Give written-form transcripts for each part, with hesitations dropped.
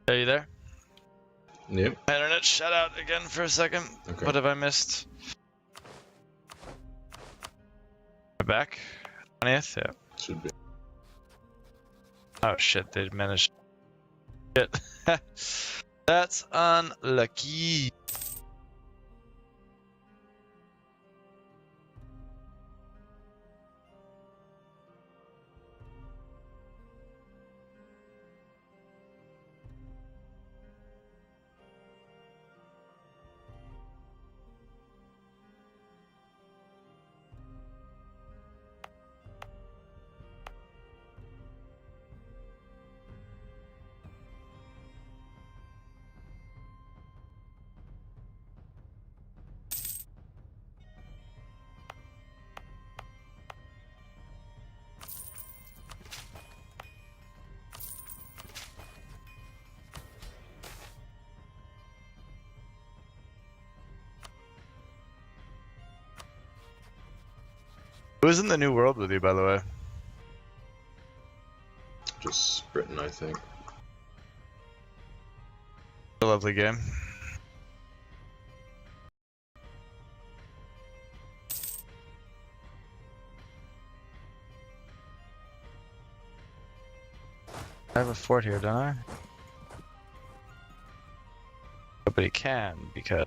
Are you there? Yep. My internet shut out again for a second. Okay. What have I missed? We're back? 20th? Yeah. Should be. Oh shit, they managed. Shit. That's unlucky. Who's in the new world with you, by the way? Just Britain, I think. A lovely game. I have a fort here, don't I? Nobody can, because...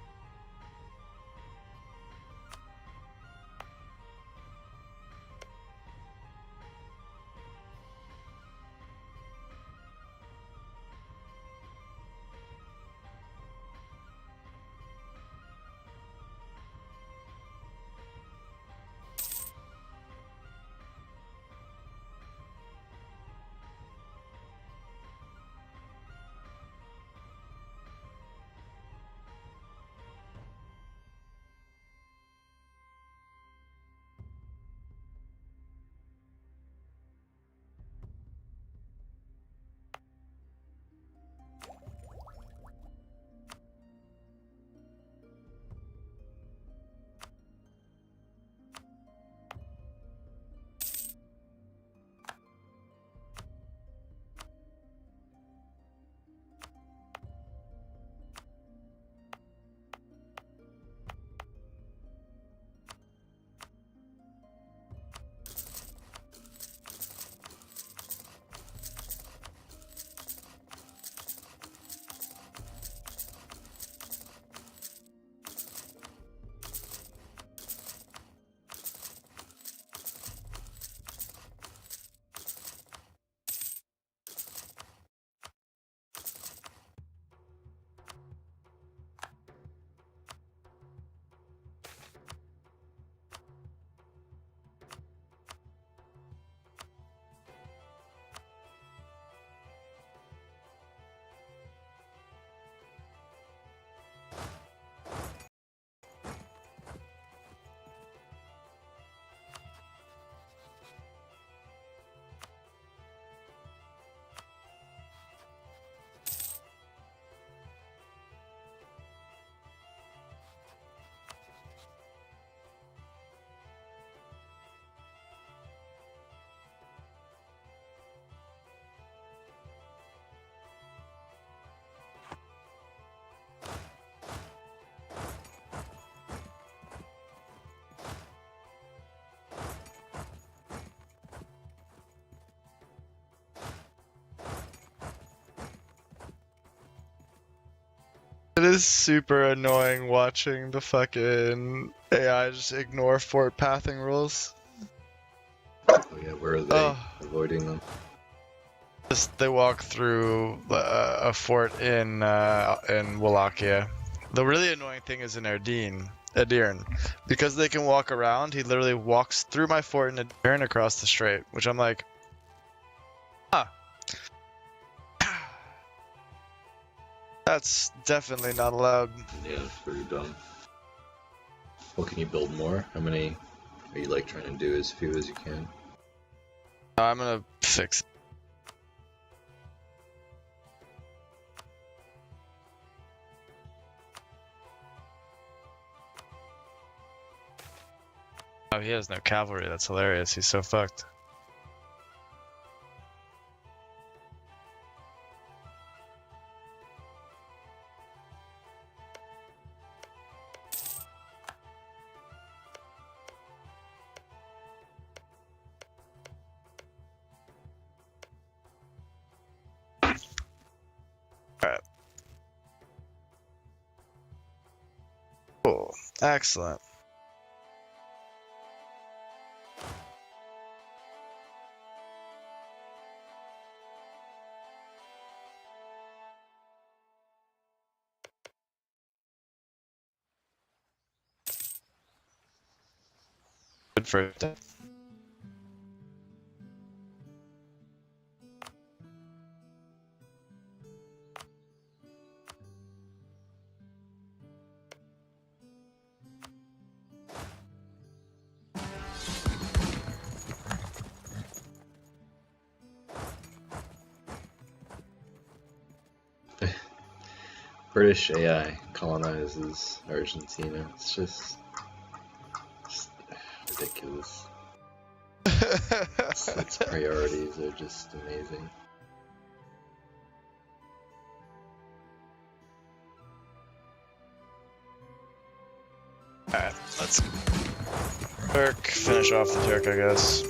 It is super annoying watching the fucking AI just ignore fort pathing rules. Oh yeah, where are they avoiding them? Just they walk through a fort in Wallachia. The really annoying thing is in Edirne, because they can walk around. He literally walks through my fort in Edirne across the strait, which I'm like, huh. That's definitely not allowed. Yeah, it's pretty dumb. Well, can you build more? How many are you like trying to do as few as you can? I'm gonna fix it. Oh, he has no cavalry. That's hilarious. He's so fucked. Cool. Excellent. Good for it. British AI colonizes Argentina. It's just ridiculous. Its priorities are just amazing. Alright, let's Turk, finish off the Turk, I guess.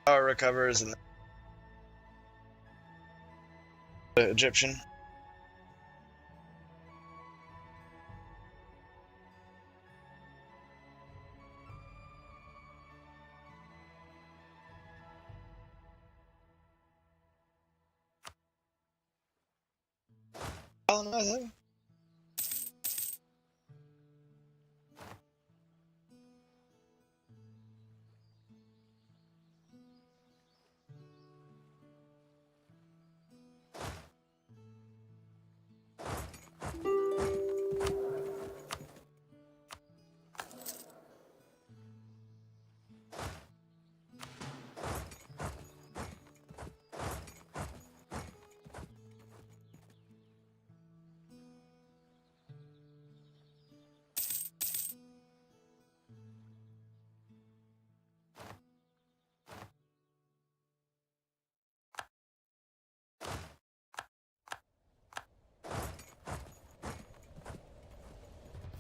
Power recovers and the Egyptian. Colonize him.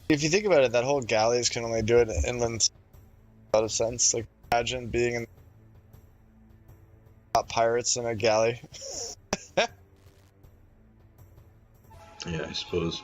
If you think about it, that whole galleys can only do it inland. A lot of sense. Like, imagine being in pirates in a galley. Yeah, I suppose.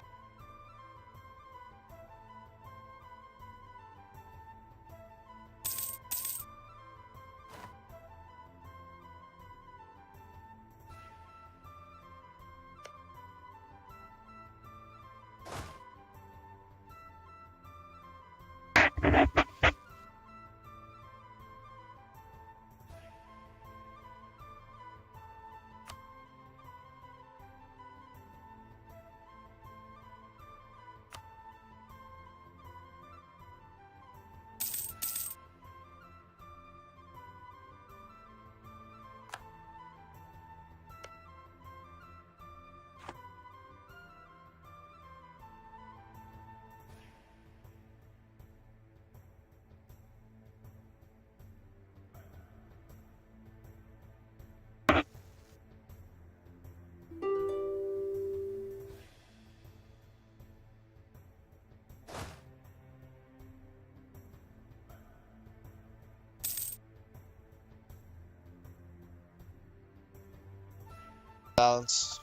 Balance.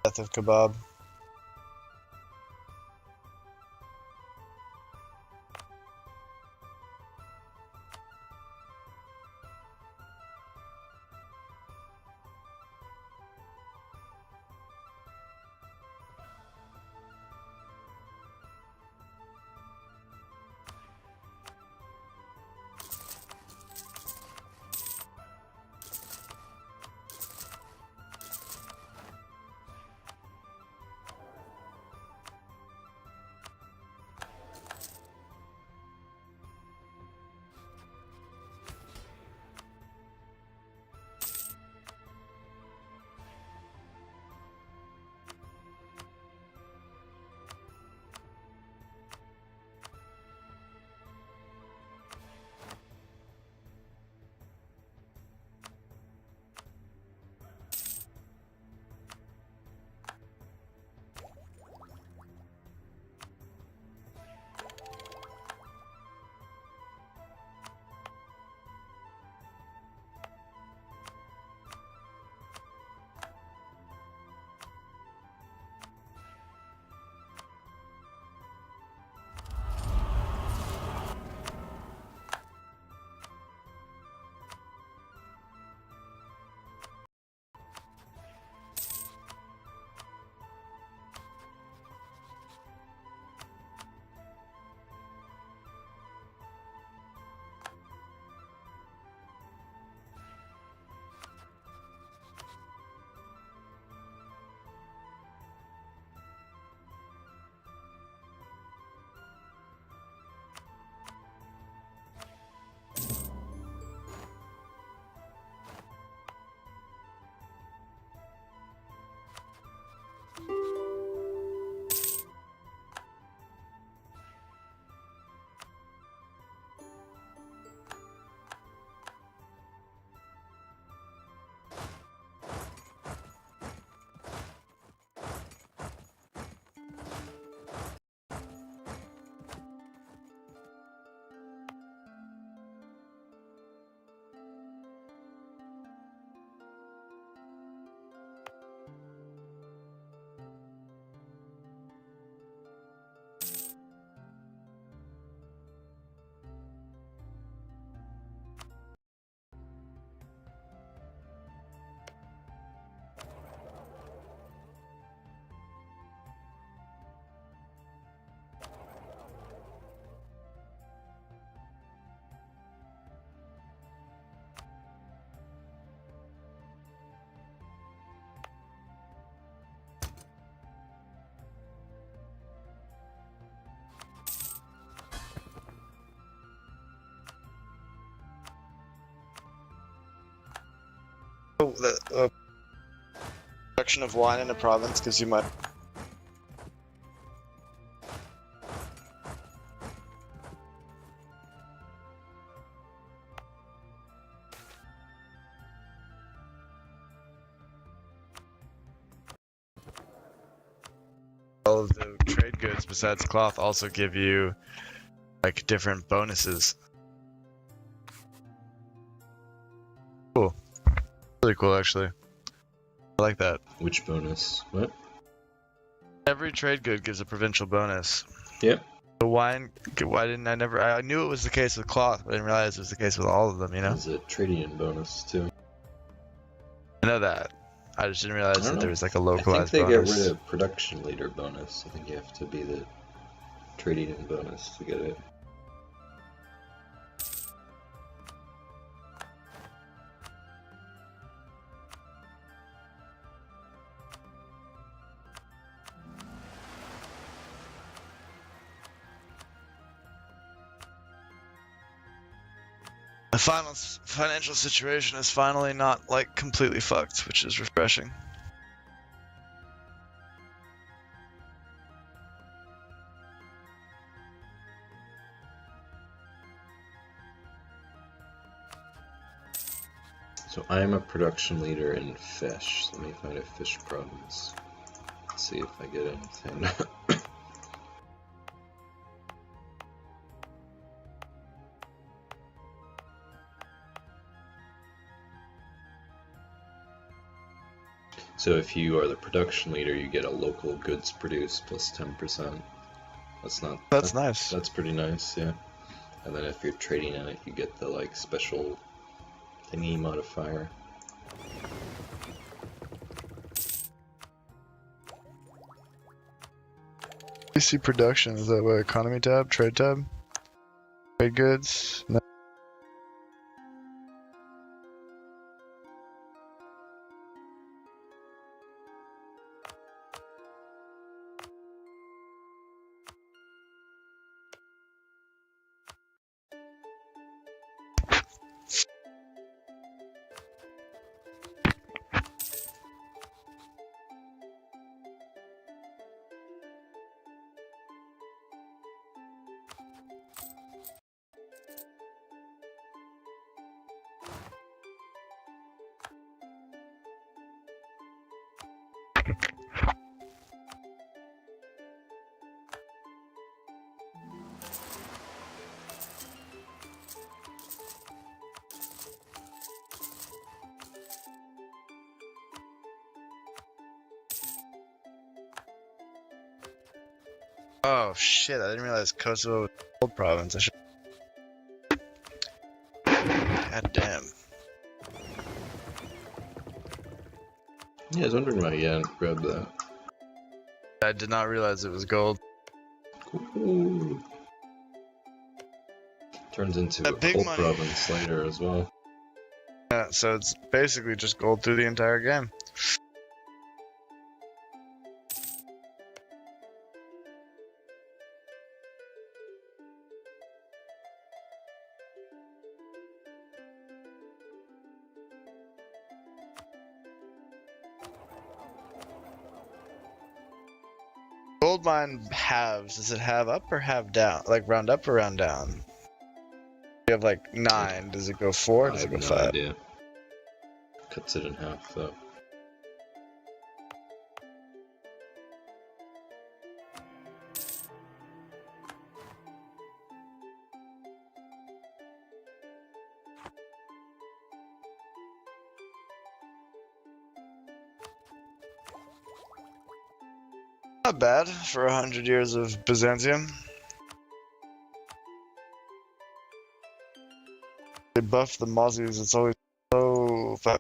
Death of Kebab. Oh, the production of wine in a province, because you might. All of the trade goods besides cloth also give you like different bonuses. Cool. Really cool, actually. I like that. Which bonus? What? Every trade good gives a provincial bonus. Yep. The wine, why didn't I never? I knew it was the case with cloth, but I didn't realize it was the case with all of them. You know. There's a trading bonus too. I know that. I just didn't realize that there was like a localized I think they bonus. get rid of production leader bonus. I think you have to be the trading in bonus to get it. The final financial situation is finally not like completely fucked, which is refreshing. So I am a production leader in fish. So let me find a fish province. Let's see if I get anything. So if you are the production leader, you get a local goods produced plus 10%. That's nice. That's pretty nice, yeah. And then if you're trading in it, you get the like special thingy modifier. PC production, is that what, economy tab, trade tab? Trade goods? No. Oh shit, I didn't realize Kosovo was a gold province. I should... God damn. Yeah, I was wondering why you hadn't grabbed that. I did not realize it was gold. Ooh. Turns into a big gold money. province later as well. Yeah, so it's basically just gold through the entire game. Gold mine halves. Does it have up or have down? Like round up or round down? You have like 9. Does it go 4 or does I it have go no 5? idea. Cuts it in half though. Not bad for 100 years of Byzantium. They buff the Mozzies, it's always so fast.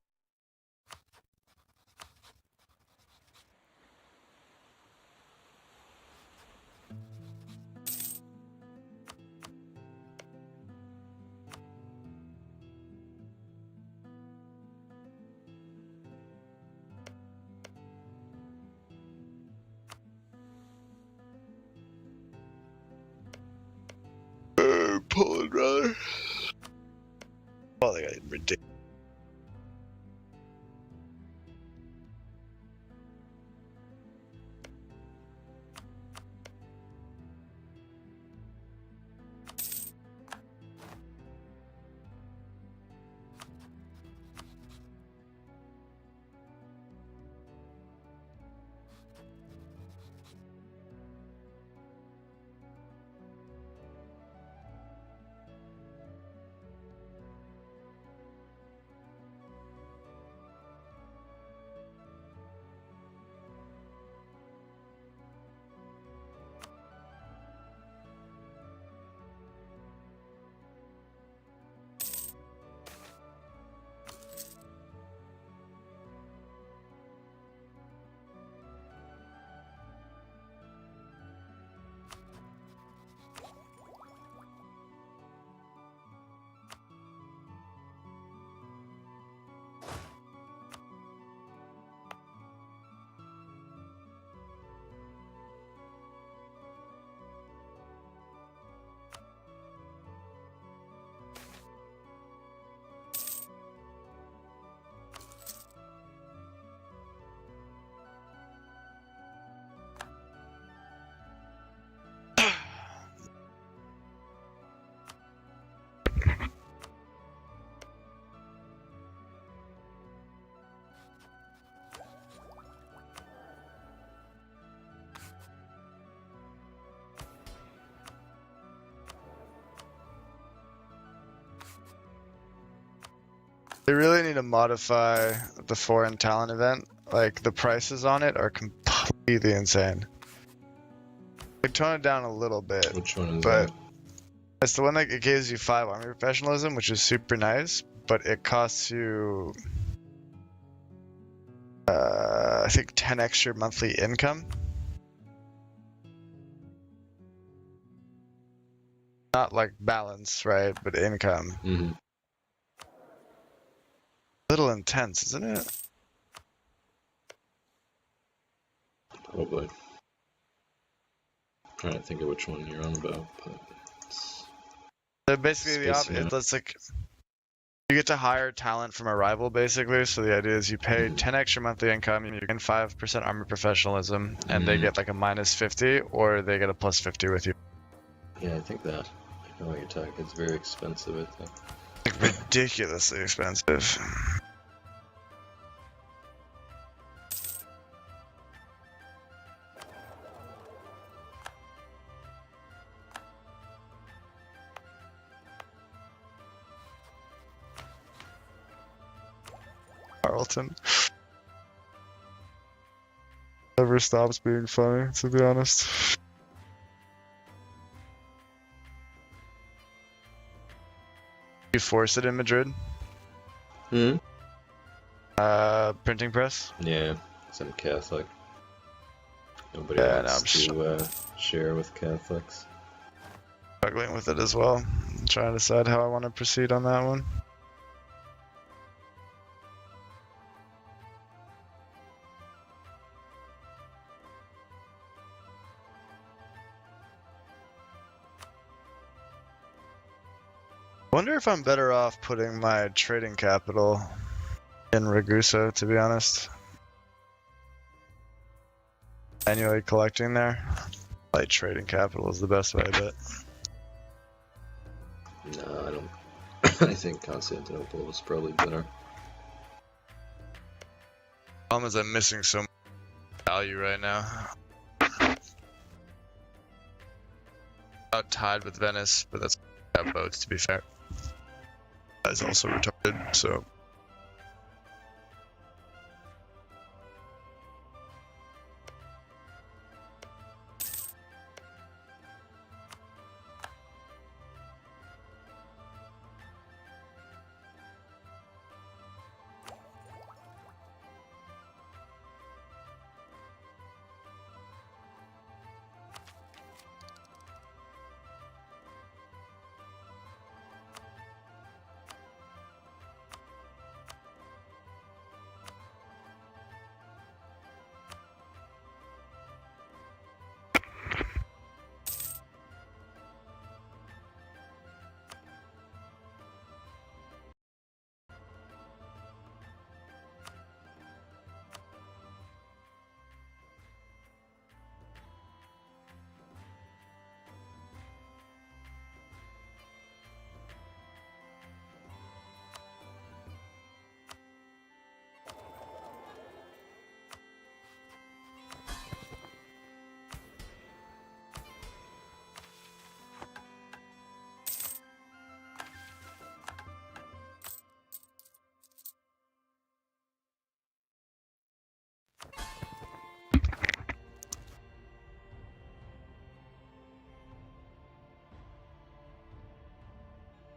Poland, rather. Oh, they got ridiculous. They really need to modify the foreign talent event like the prices on it are completely insane. They tone it down a little bit, Which one is but that? it's the one that it gives you 5 army professionalism, which is super nice, but it costs you, I think 10 extra monthly income. Not like balance, right? But income. Mm-hmm. Little intense, isn't it? Probably. Trying to think of which one you're on about, but So basically, spacing out. it's like you get to hire talent from a rival, basically. So the idea is you pay 10 extra monthly income, you gain 5% army professionalism, and they get like a minus 50, or they get a plus 50 with you. Yeah, I think that. I know what you're talking. It's very expensive, I think. Like ridiculously expensive. Carlton never stops being funny, to be honest. You force it in Madrid? Hmm? Printing press? Yeah, because I'm Catholic. Nobody Yeah, wants to share with Catholics. Struggling with it as well. I'm trying to decide how I want to proceed on that one. I wonder if I'm better off putting my trading capital in Ragusa, to be honest. Annually collecting there. Like trading capital is the best way, but No, I don't. I think Constantinople was probably better. problem is I'm missing so much value right now. About tied with Venice, but that's got boats, to be fair. That's also retarded, so.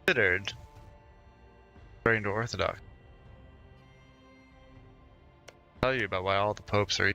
Considered going to Orthodox. I'll tell you about why all the popes are.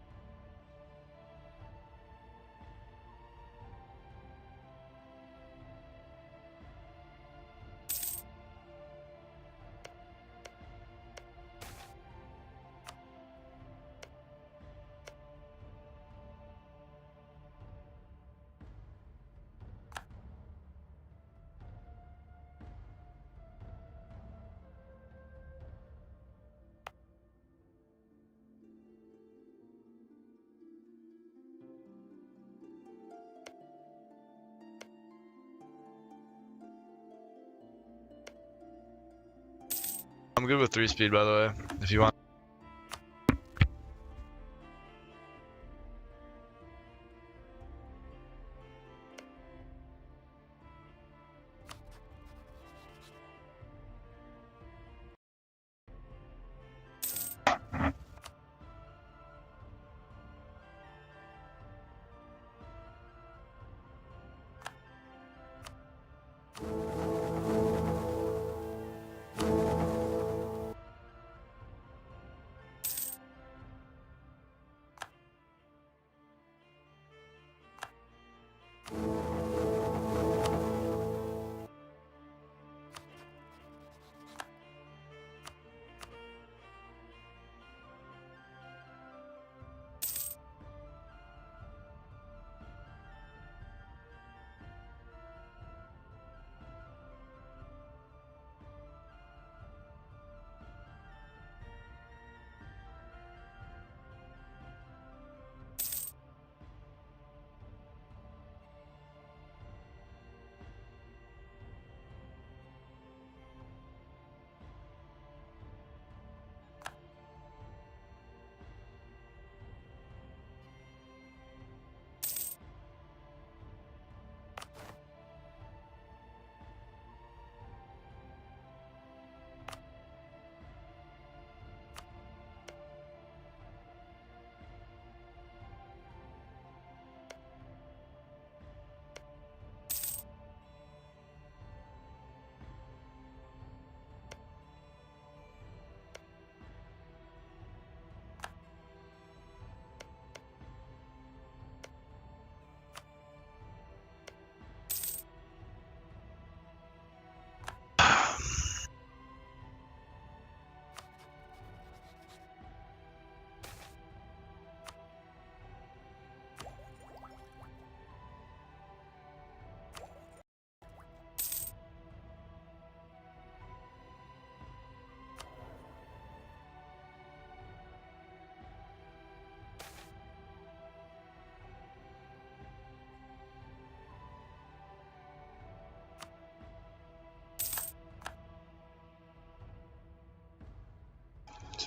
I'm good with 3-speed, by the way, if you want.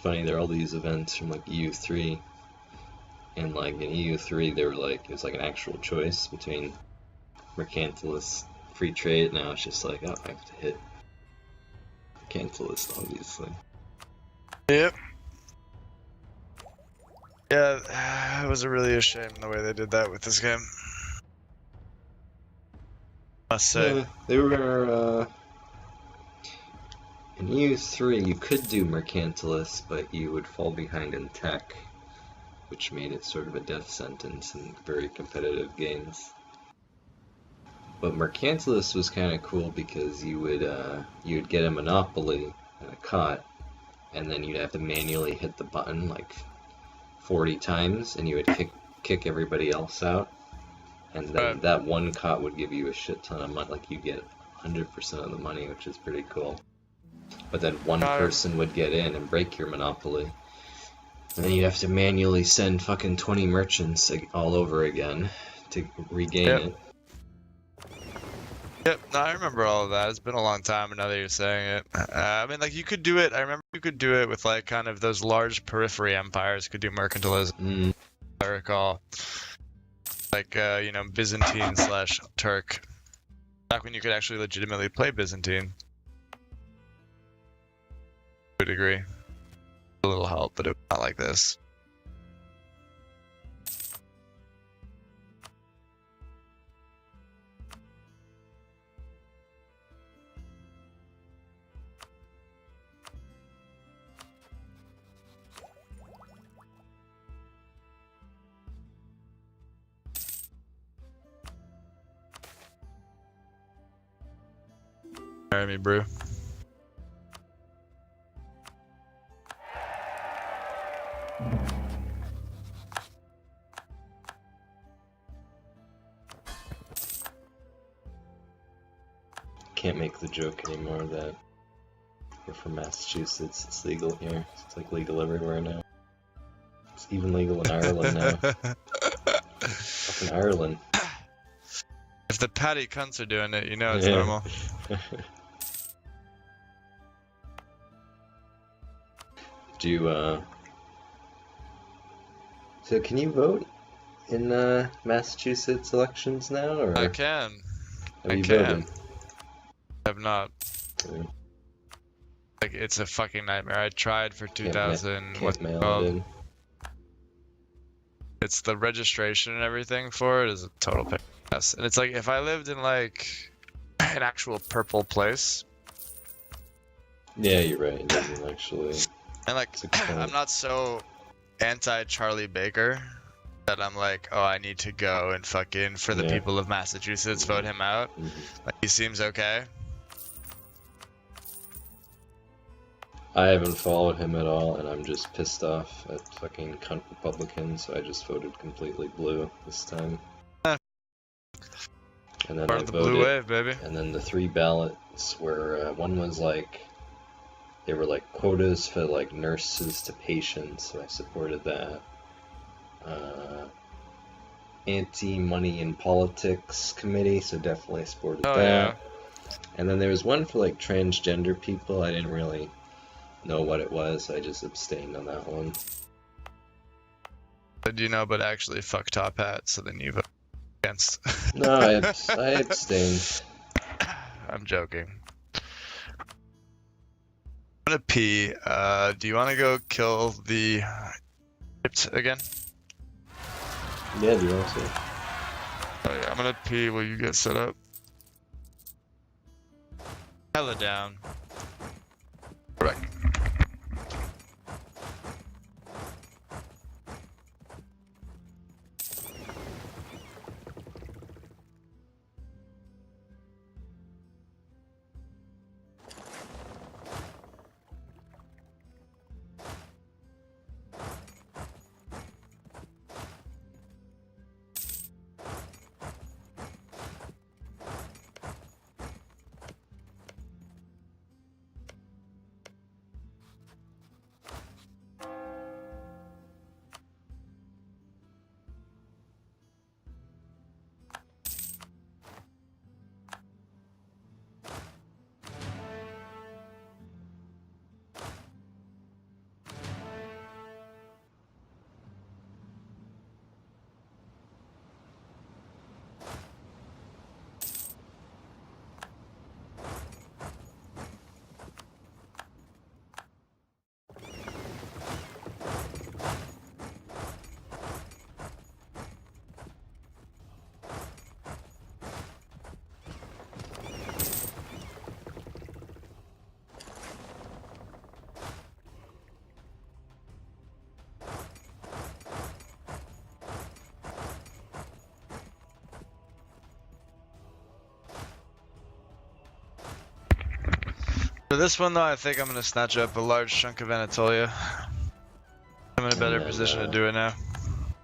funny. There are all these events from like EU3, and like in EU3, they were like, it was like an actual choice between mercantilist, free trade. Now it's just like, oh, I have to hit mercantilist, obviously. Yep. Yeah, it was really a shame the way they did that with this game. Must say. Yeah, they were. In EU3, you could do mercantilist, but you would fall behind in tech, which made it sort of a death sentence in very competitive games. But mercantilist was kind of cool because you would get a monopoly and a cot, and then you'd have to manually hit the button like 40 times, and you would kick everybody else out, and then that one cot would give you a shit ton of money. Like you get 100% of the money, which is pretty cool. But then one person would get in and break your monopoly, and then you'd have to manually send fucking 20 merchants all over again to regain it. Yep, no, I remember all of that. It's been a long time, and now that you're saying it. I mean, like, you could do it, I remember you could do it with, like, kind of those large periphery empires could do mercantilism, I recall. Like, you know, Byzantine/Turk. Back when you could actually legitimately play Byzantine. To a degree. A little help, but it was not like this. Marry me, brew. Can't make the joke anymore that we're from Massachusetts. It's legal here. It's like legal everywhere now. It's even legal in Ireland now. Fucking Ireland. If the patty cunts are doing it, you know it's normal. Do you, so can you vote in Massachusetts elections now, or I can. have you voted? I have not. Yeah. Like, it's a fucking nightmare. I tried for 2000. Can't mail it in. It's the registration and everything for it is a total pain in the ass. And it's like, if I lived in like an actual purple place. Yeah, you're right. It doesn't actually. And like, I'm not so anti-Charlie Baker that I'm like, oh, I need to go and fucking, for the people of Massachusetts, vote him out. Like, he seems okay. I haven't followed him at all, and I'm just pissed off at fucking cunt Republicans, so I just voted completely blue this time. And then Part of the blue wave, baby. And then the 3 ballots were, one was like, they were like quotas for like nurses to patients, so I supported that. Anti-money in politics committee, so definitely supported that. Yeah. And then there was one for like transgender people. I didn't really know what it was, so I just abstained on that one. Did you know, but actually fuck Top Hat, so then you vote against. No, I abstained. I'm joking. I'm gonna pee. Do you want to go kill the Egypt again? Yeah, do you want to? Oh yeah, I'm gonna pee while you get set up. Hella down. Right. For this one though, I think I'm gonna snatch up a large chunk of Anatolia. I'm in a better then, position to do it now.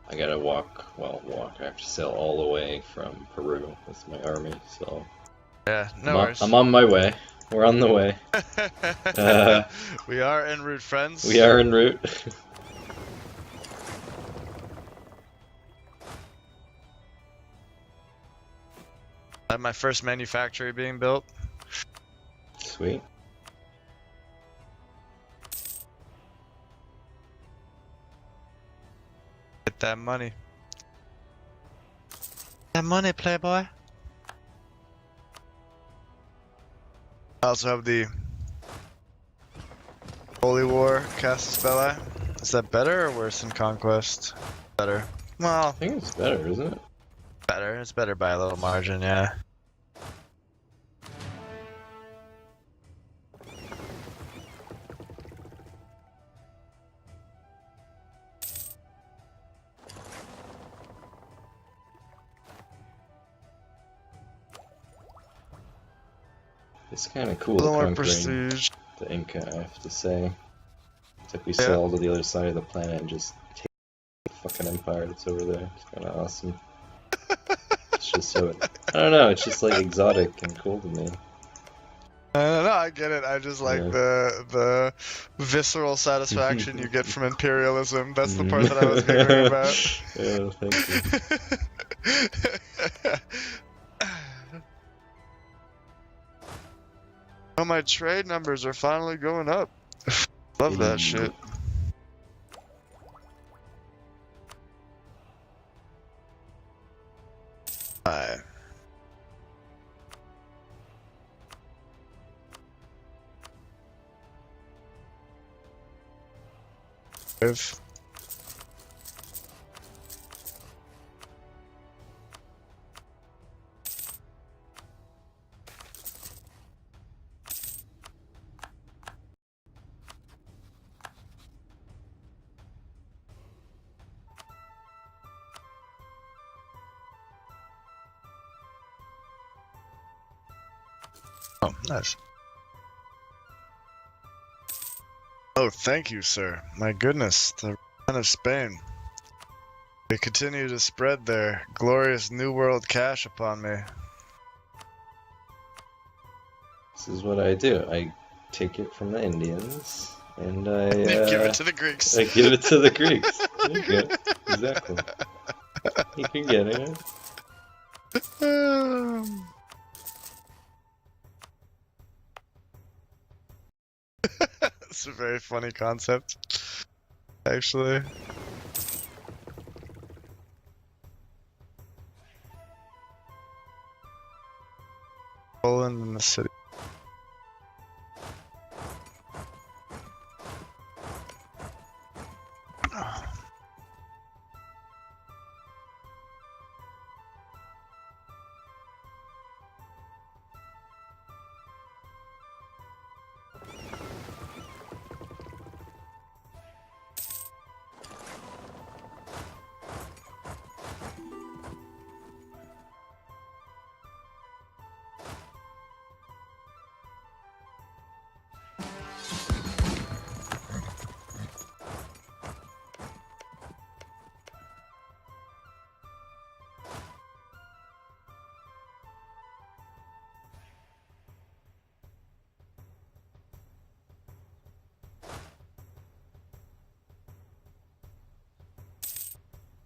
I gotta walk. I have to sail all the way from Peru with my army. So Yeah, no worries. I'm on my way. We're on the way. We are en route, friends. We are en route. I have my first manufactory being built. Sweet. Get that money. That money, playboy. I also have the Holy War cast spell. Is that better or worse than Conquest? Better. Well, I think it's better, isn't it? better. It's better by a little margin, yeah. It's kind of cool A little more conquering prestige. the Inca, I have to say. It's like we sail to the other side of the planet and just take the fucking empire that's over there. It's kind of awesome. It's just so, I don't know, it's just like exotic and cool to me. No, I get it. I just like the visceral satisfaction you get from imperialism. That's the part that I was giggling about. Yeah, thank you. Oh, my trade numbers are finally going up. Love that shit. Alright. If Oh, nice. Oh, thank you, sir. My goodness, the run of Spain. They continue to spread their glorious New World cash upon me. This is what I do. I take it from the Indians, and I give it to the Greeks. I give it to the Greeks. There you go. Exactly. You can get it. It's a very funny concept, actually. Poland in the city.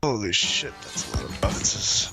Holy shit, that's a lot of provinces.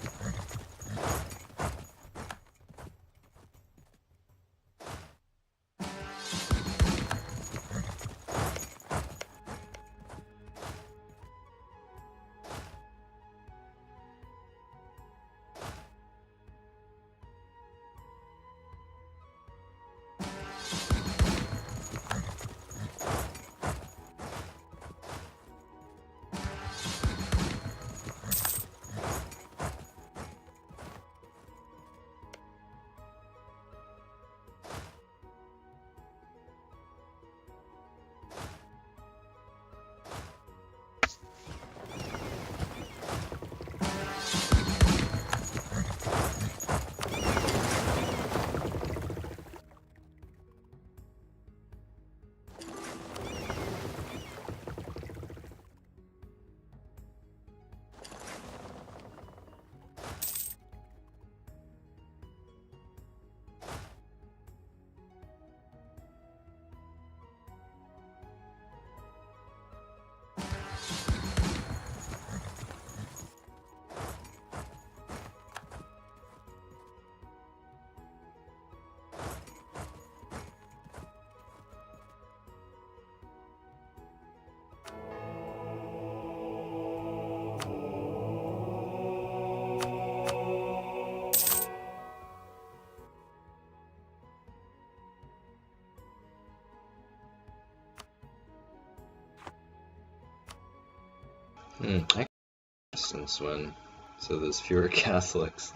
Protestants win, so there's fewer Catholics.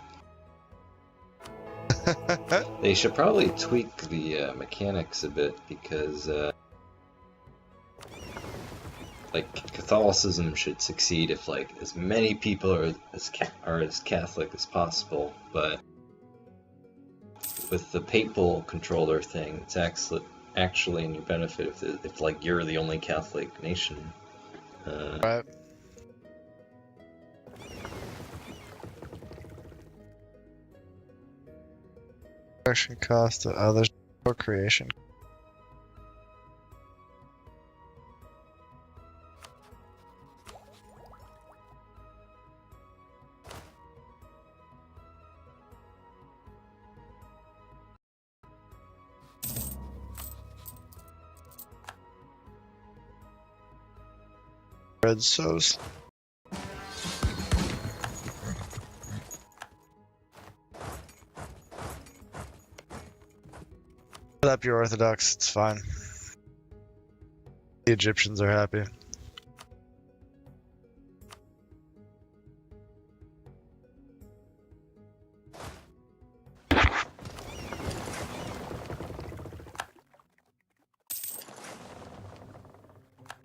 They should probably tweak the mechanics a bit, because like Catholicism should succeed if like as many people are as Catholic as possible, but with the papal controller thing, it's actually in your benefit if like you're the only Catholic nation. Right. Construction cost of others for creation. Red sows. Put up your Orthodox, it's fine. The Egyptians are happy.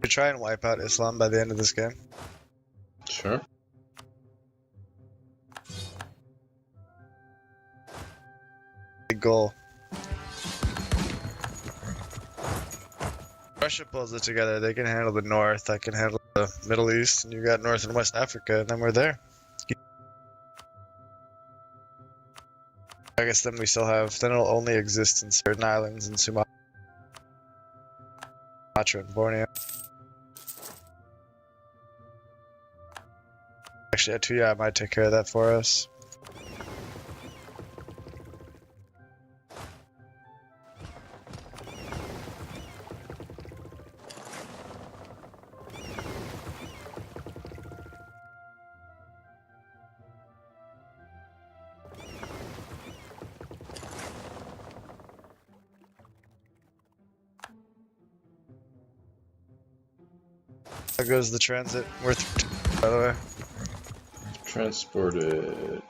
We try and wipe out Islam by the end of this game. Sure. Big goal. Russia pulls it together. They can handle the north. I can handle the Middle East, and you got North and West Africa, and then we're there. I guess then we still have. Then it'll only exist in certain islands in Sumatra and Borneo. Actually, Atuya might take care of that for us. There goes the transit. Worth, by the way. Transported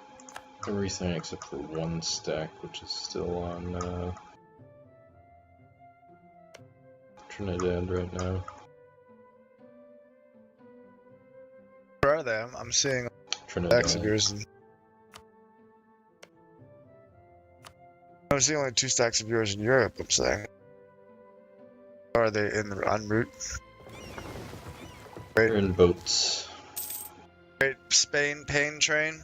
everything except for one stack, which is still on Trinidad right now. Where are they? I'm seeing Trinidad. stacks of yours. I'm seeing only 2 stacks of yours in Europe, I'm saying. Or are they en route? They're in boats. Great Spain pain train.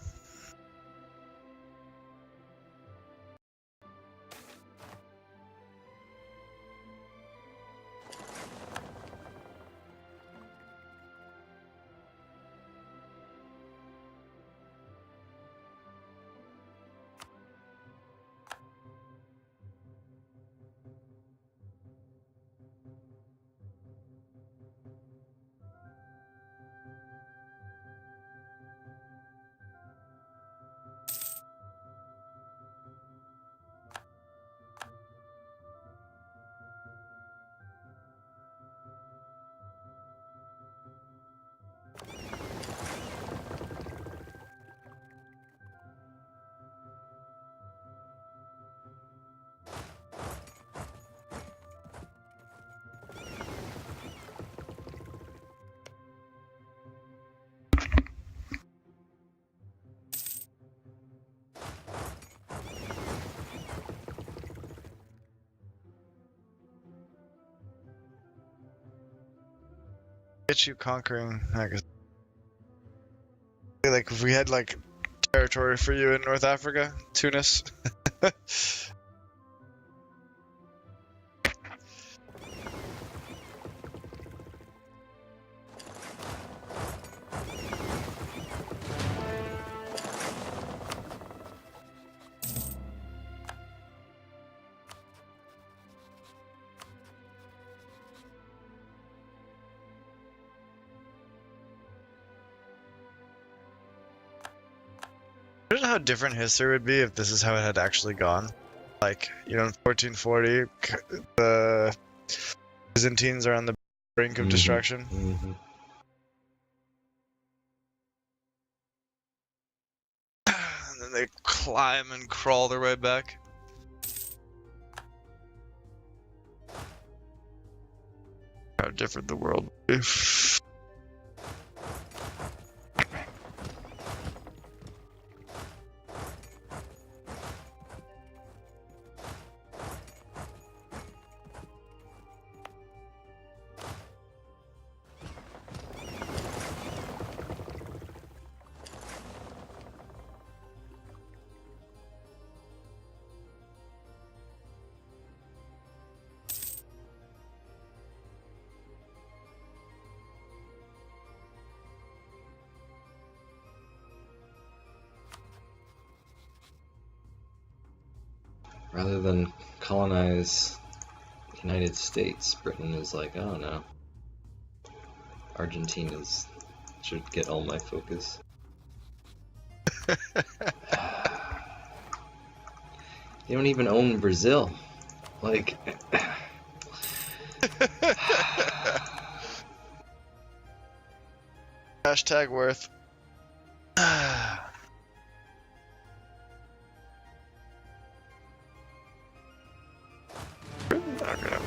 Get you conquering, I guess. Like if we had like territory for you in North Africa, Tunis. Imagine how different history would be if this is how it had actually gone. Like, you know, in 1440, the Byzantines are on the brink of destruction. then they climb and crawl their way back. How different the world would be. Rather than colonize the United States, Britain is like, oh no, Argentina's should get all my focus. They don't even own Brazil. Like, Hashtag worth. Okay.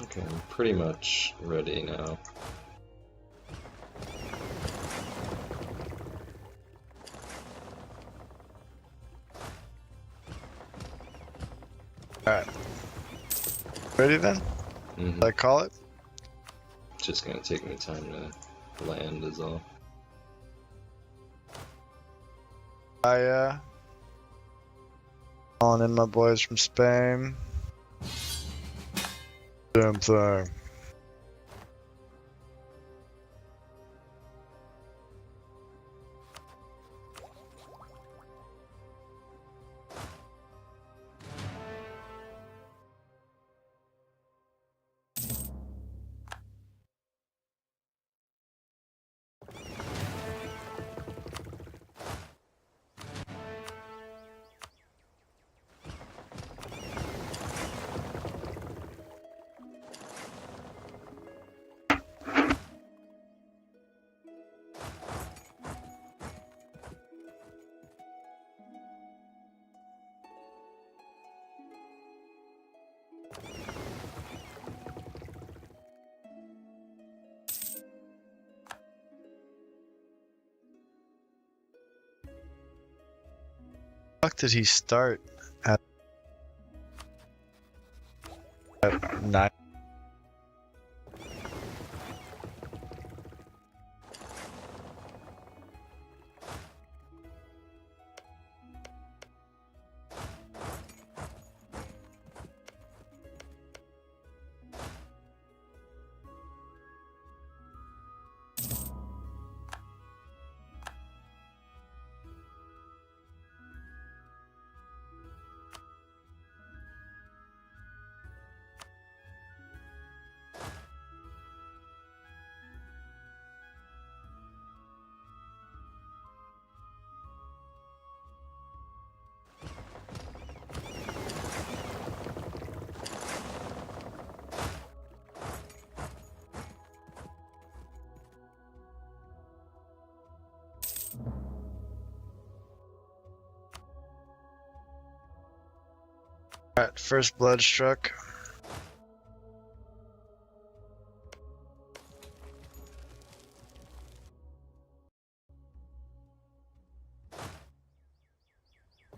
okay, I'm pretty much ready now. Alright. Ready then? Mm-hmm. I call it? It's just gonna take me time to land is all. Calling in my boys from Spain. Same thing. Fuck did he start at 9? Alright, first blood struck.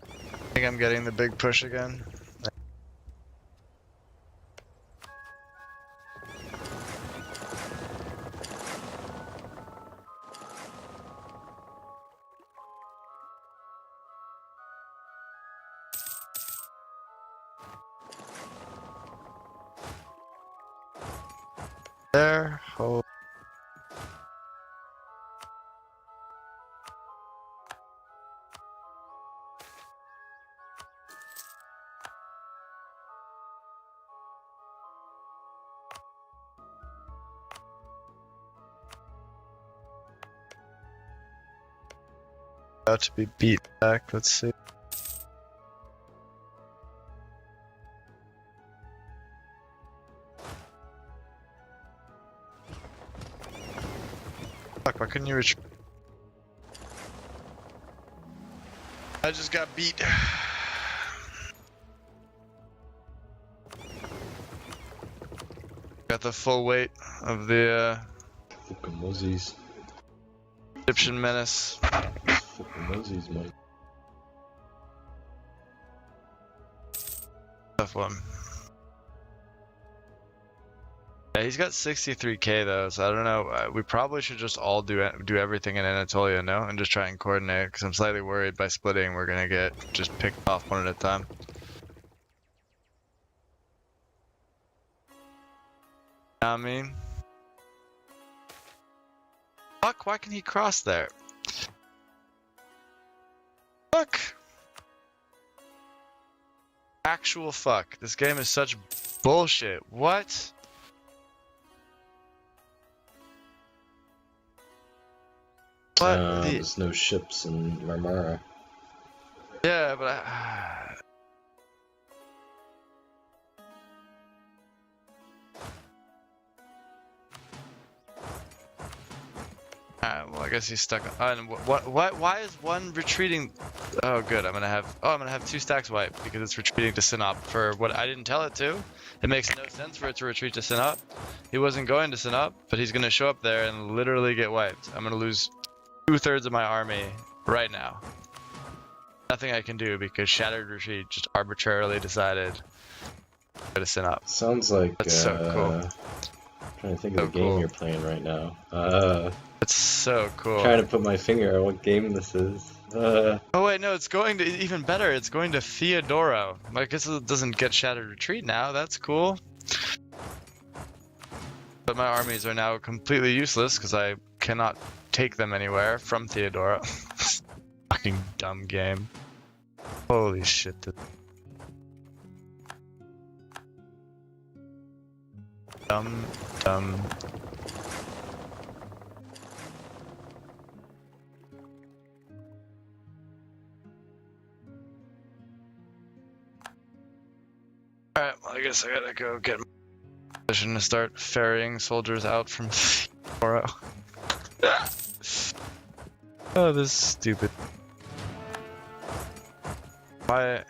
I think I'm getting the big push again. There. Oh. About to be beat back. Let's see. Fuck, why couldn't you reach? I just got beat. Got the full weight of the Fucking muzzies. Egyptian menace. Fucking muzzies, Mike. Tough one. Yeah, he's got 63k though, so I don't know. We probably should just all do everything in Anatolia, no? And just try and coordinate, because I'm slightly worried by splitting we're gonna get just picked off one at a time. I mean, fuck, why can he cross there? Fuck! Actual fuck. This game is such bullshit. What? What? There's no ships in Marmara. Yeah, but well, I guess he's stuck. And what? Why is one retreating? Oh, good. I'm gonna have 2 stacks wiped because it's retreating to Sinop for what I didn't tell it to. It makes no sense for it to retreat to Sinop. He wasn't going to Sinop, but he's gonna show up there and literally get wiped. I'm gonna lose 2/3 of my army right now. Nothing I can do because Shattered Retreat just arbitrarily decided to go to Sinop. Sounds like That's so cool. I'm trying to think of So the game cool. you're playing right now. It's so cool. Trying to put my finger on what game this is. Oh wait, no, it's going to even better. It's going to Theodoro. I guess it doesn't get Shattered Retreat now. That's cool. But my armies are now completely useless because I cannot take them anywhere from Theodoro. Fucking dumb game. Holy shit. Dumb. Alright, well I guess I gotta go get my position to start ferrying soldiers out from Oro. Oh, this is stupid. Why?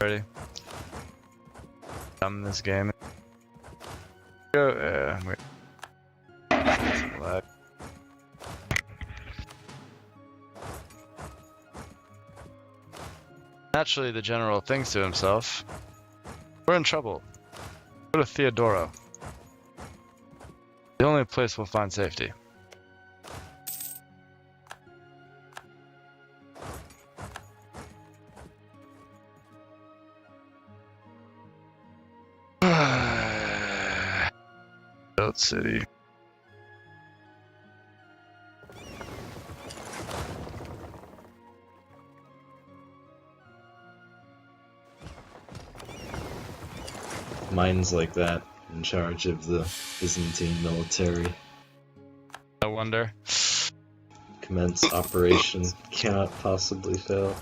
Ready? Dumb this game. Go. Wait. Naturally, the general thinks to himself, "We're in trouble. Go to Theodoro. The only place we'll find safety." Belt City. Minds like that in charge of the Byzantine military. No wonder. Commence operation. Cannot possibly fail.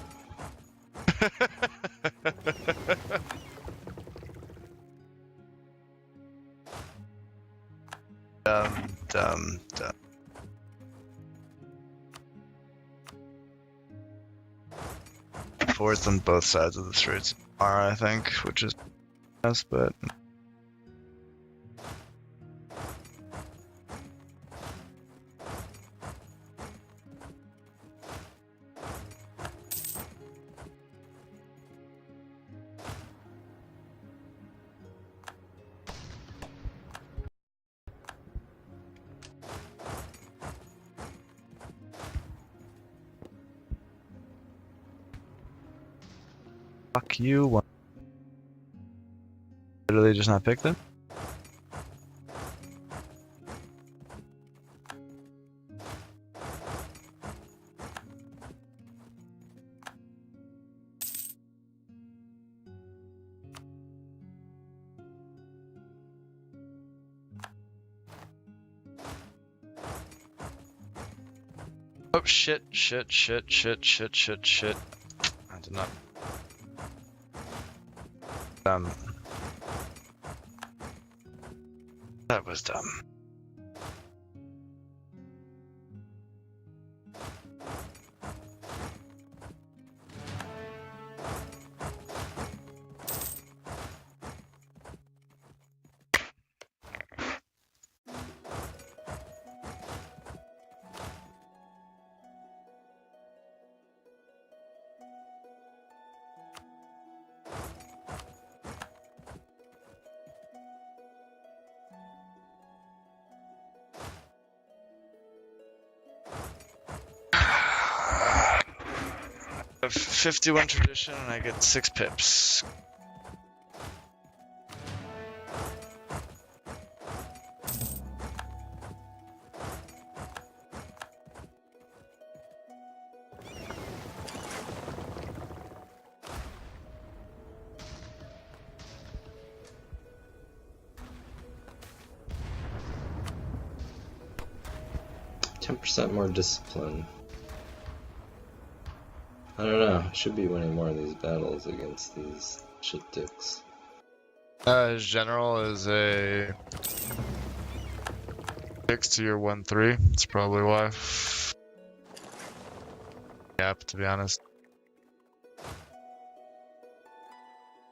Dumb. Forts on both sides of the Straits are, I think, which is nice, but fuck you. Literally just not pick them? Oh shit, shit, shit, shit, shit, shit, shit. I did not. That was dumb. I have 51 tradition and I get 6 pips. %10 more discipline. I don't know, I should be winning more of these battles against these shit dicks. His general is a 6 to your 1-3. That's probably why. Gap, to be honest.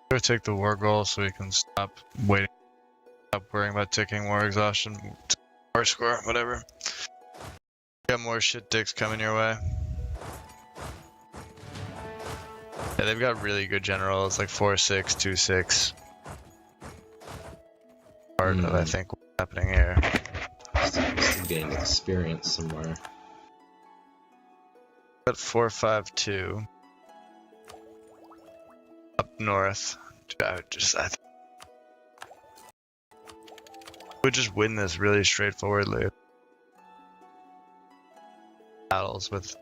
Go take the war goal so we can stop waiting, stop worrying about ticking war exhaustion, war score, whatever. Got more shit dicks coming your way. Yeah, they've got really good generals, like 4-6, 2-6. Part of, I think, what's happening here. Just gain experience somewhere. Got 4-5-2. Up north. I would just win this really straightforwardly. Battles with.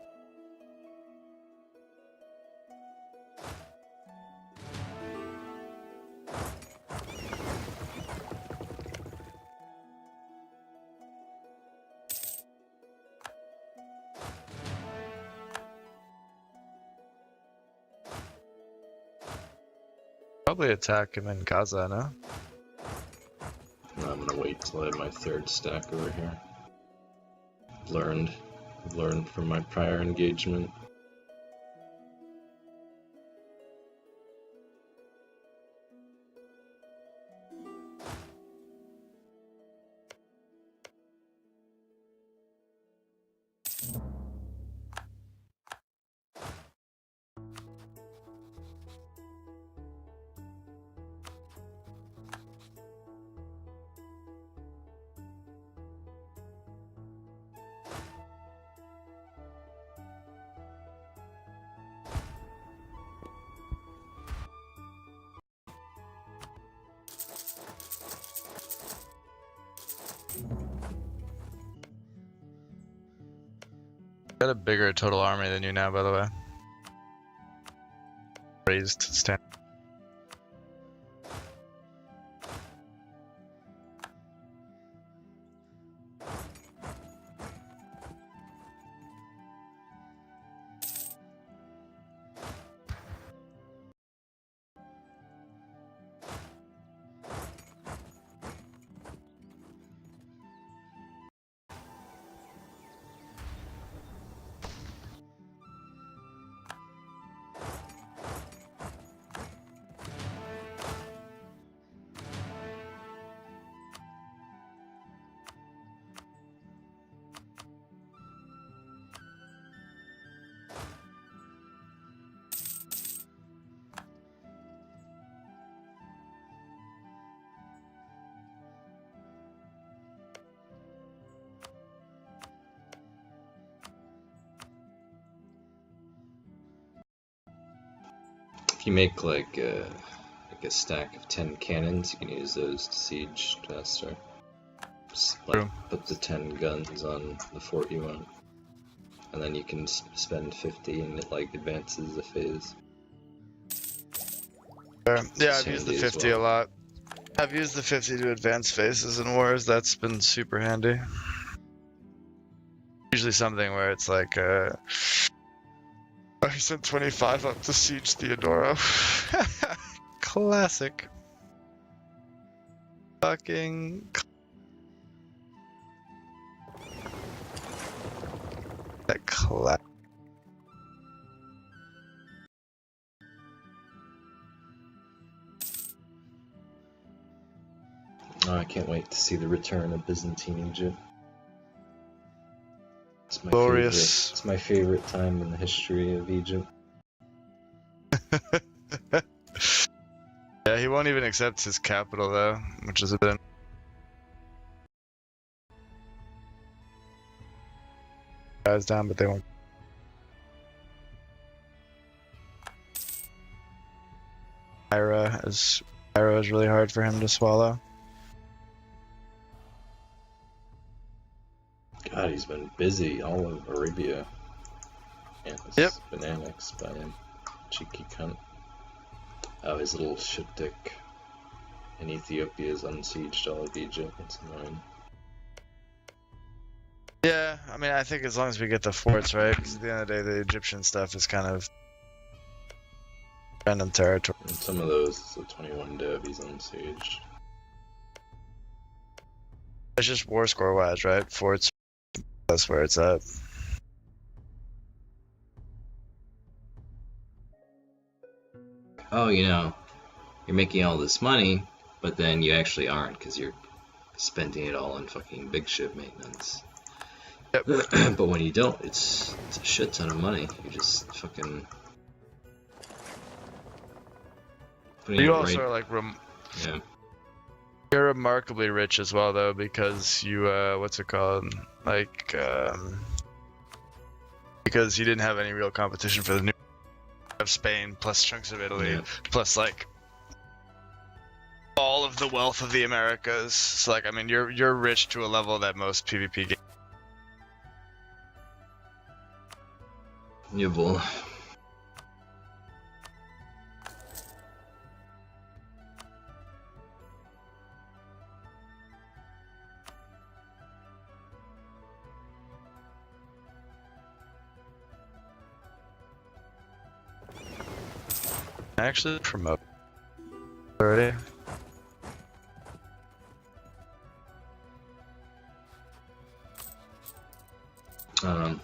Probably attack him in Gaza, no? No, I'm gonna wait till I have my 3rd stack over here. Learned from my prior engagement. Got a bigger total army than you now, by the way. Raised stand. If you make like a stack of 10 cannons, you can use those to siege faster. Just like put the 10 guns on the fort you want, and then you can spend 50 and it like advances the phase. Yeah, I've used the 50 a lot. I've used the 50 to advance phases in wars. That's been super handy. Usually something where it's like, oh, he sent 25 up to siege Theodoro. Classic. Fucking. That classic. Oh, I can't wait to see the return of Byzantine Egypt. It's my Glorious. favorite. It's my favorite time in the history of Egypt. Yeah, he won't even accept his capital though, which is a bit. Guys down, but they won't. Cairo is really hard for him to swallow. God, he's been busy all of Arabia. Yeah, Yep. Been annexed by him. Cheeky cunt. Oh, his little shit dick. And Ethiopia's unsieged all of Egypt. That's annoying. Yeah, I mean, I think as long as we get the forts, right? Because at the end of the day, the Egyptian stuff is kind of random territory. And some of those, it's a 21 dev, he's unsieged. It's just war score wise, right? Forts, that's where it's at. Oh, you know, you're making all this money, but then you actually aren't because you're spending it all on fucking big ship maintenance. Yep. But when you don't, it's a shit ton of money. You just fucking. You also are like, yeah. You're remarkably rich as well, though, because you, what's it called? Like, because you didn't have any real competition for the new of Spain, plus chunks of Italy, Yeah. plus like all of the wealth of the Americas. So, like, I mean, you're rich to a level that most PvP games. Yeah, well. Actually, promote already.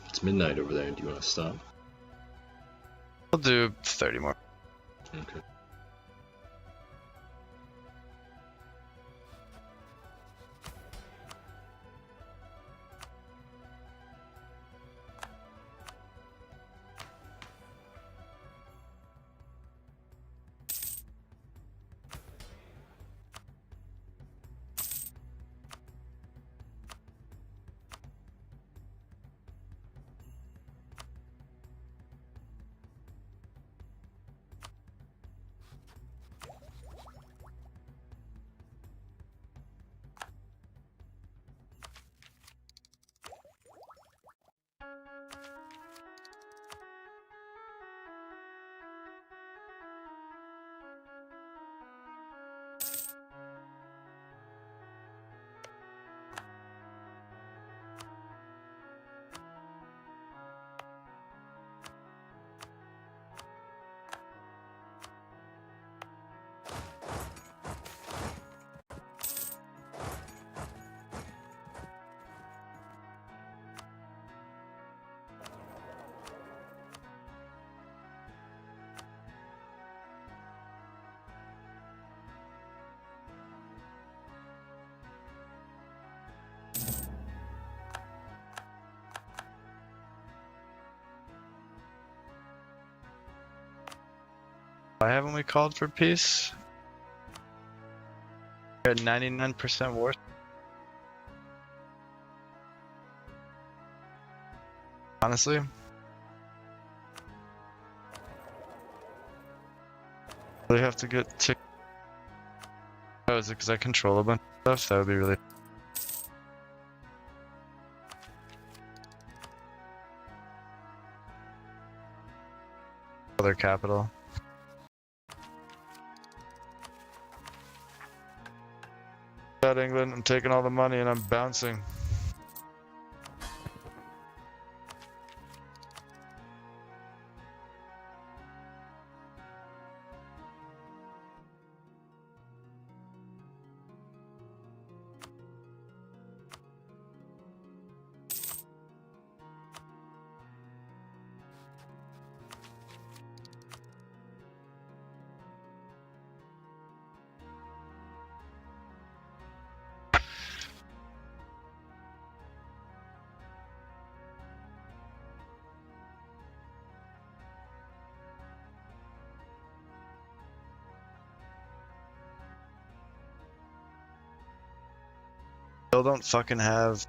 It's midnight over there. Do you want to stop? We'll do 30 more. Okay. Why haven't we called for peace? We're at 99% war. Honestly. Really have to get to. Oh, is it because I control a bunch of stuff? That would be really. Other capital. Out England, I'm taking all the money and I'm bouncing. Still don't fucking have.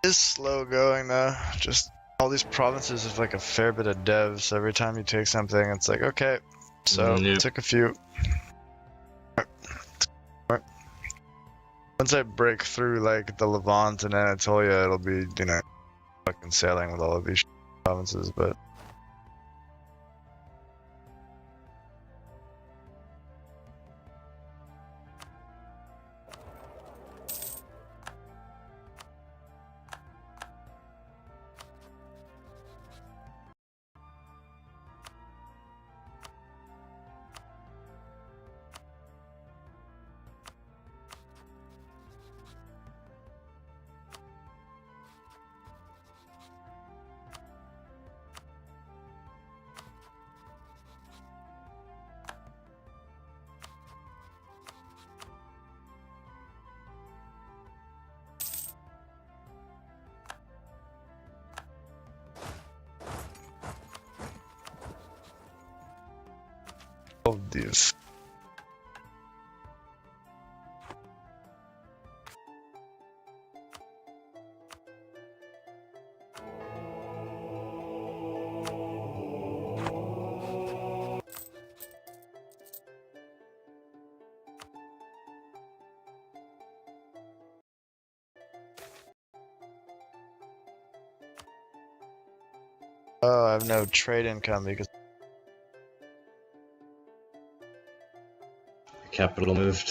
Is slow going though. Just all these provinces have like a fair bit of devs. So every time you take something, it's like okay. So Nope. took a few. Once I break through like the Levant and Anatolia, it'll be fucking sailing with all of these provinces. But all of these. Oh, I have no trade income because Capital moved.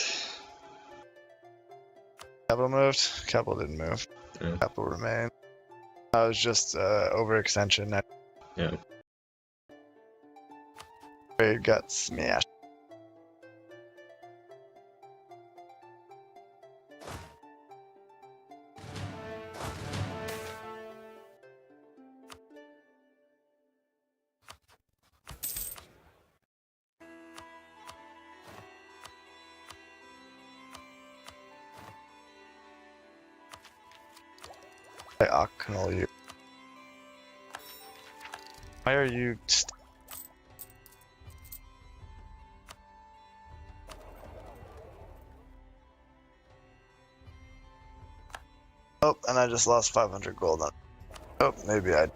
capital moved. Capital didn't move. Yeah. Capital remained. I was just overextension. Yeah. Trade got smashed. I Ocnal you. Why are you? Oh, and I just lost 500 gold on. Oh, maybe I.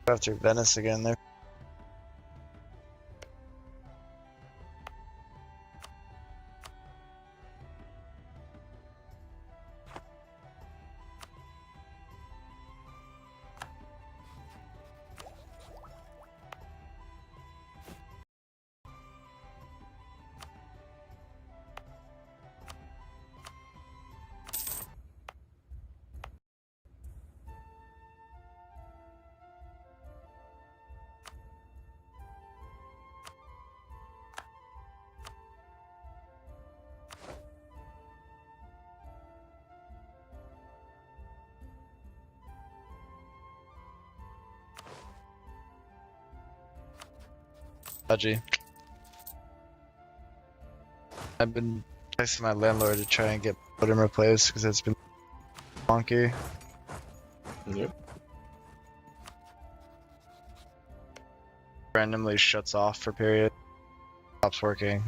After Venice again there. Dodgy. I've been texting my landlord to try and put him replaced because it's been wonky. Yep. Randomly shuts off for period. Stops working.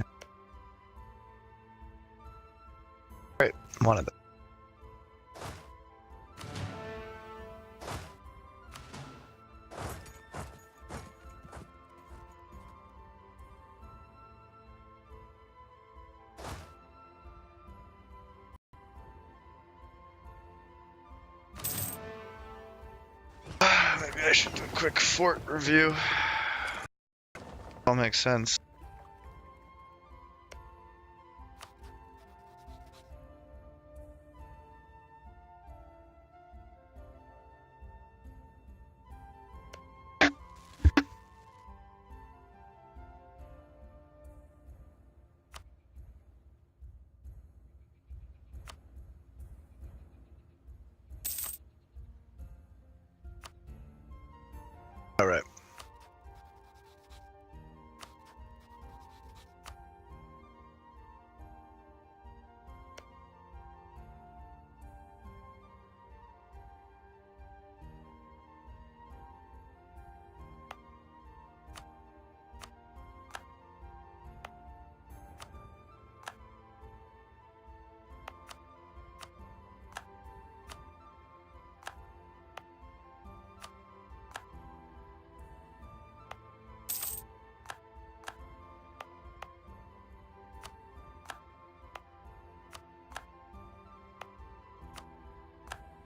Great, one of them. Maybe I should do a quick fort review. All makes sense. All right.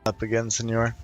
Up again, senor.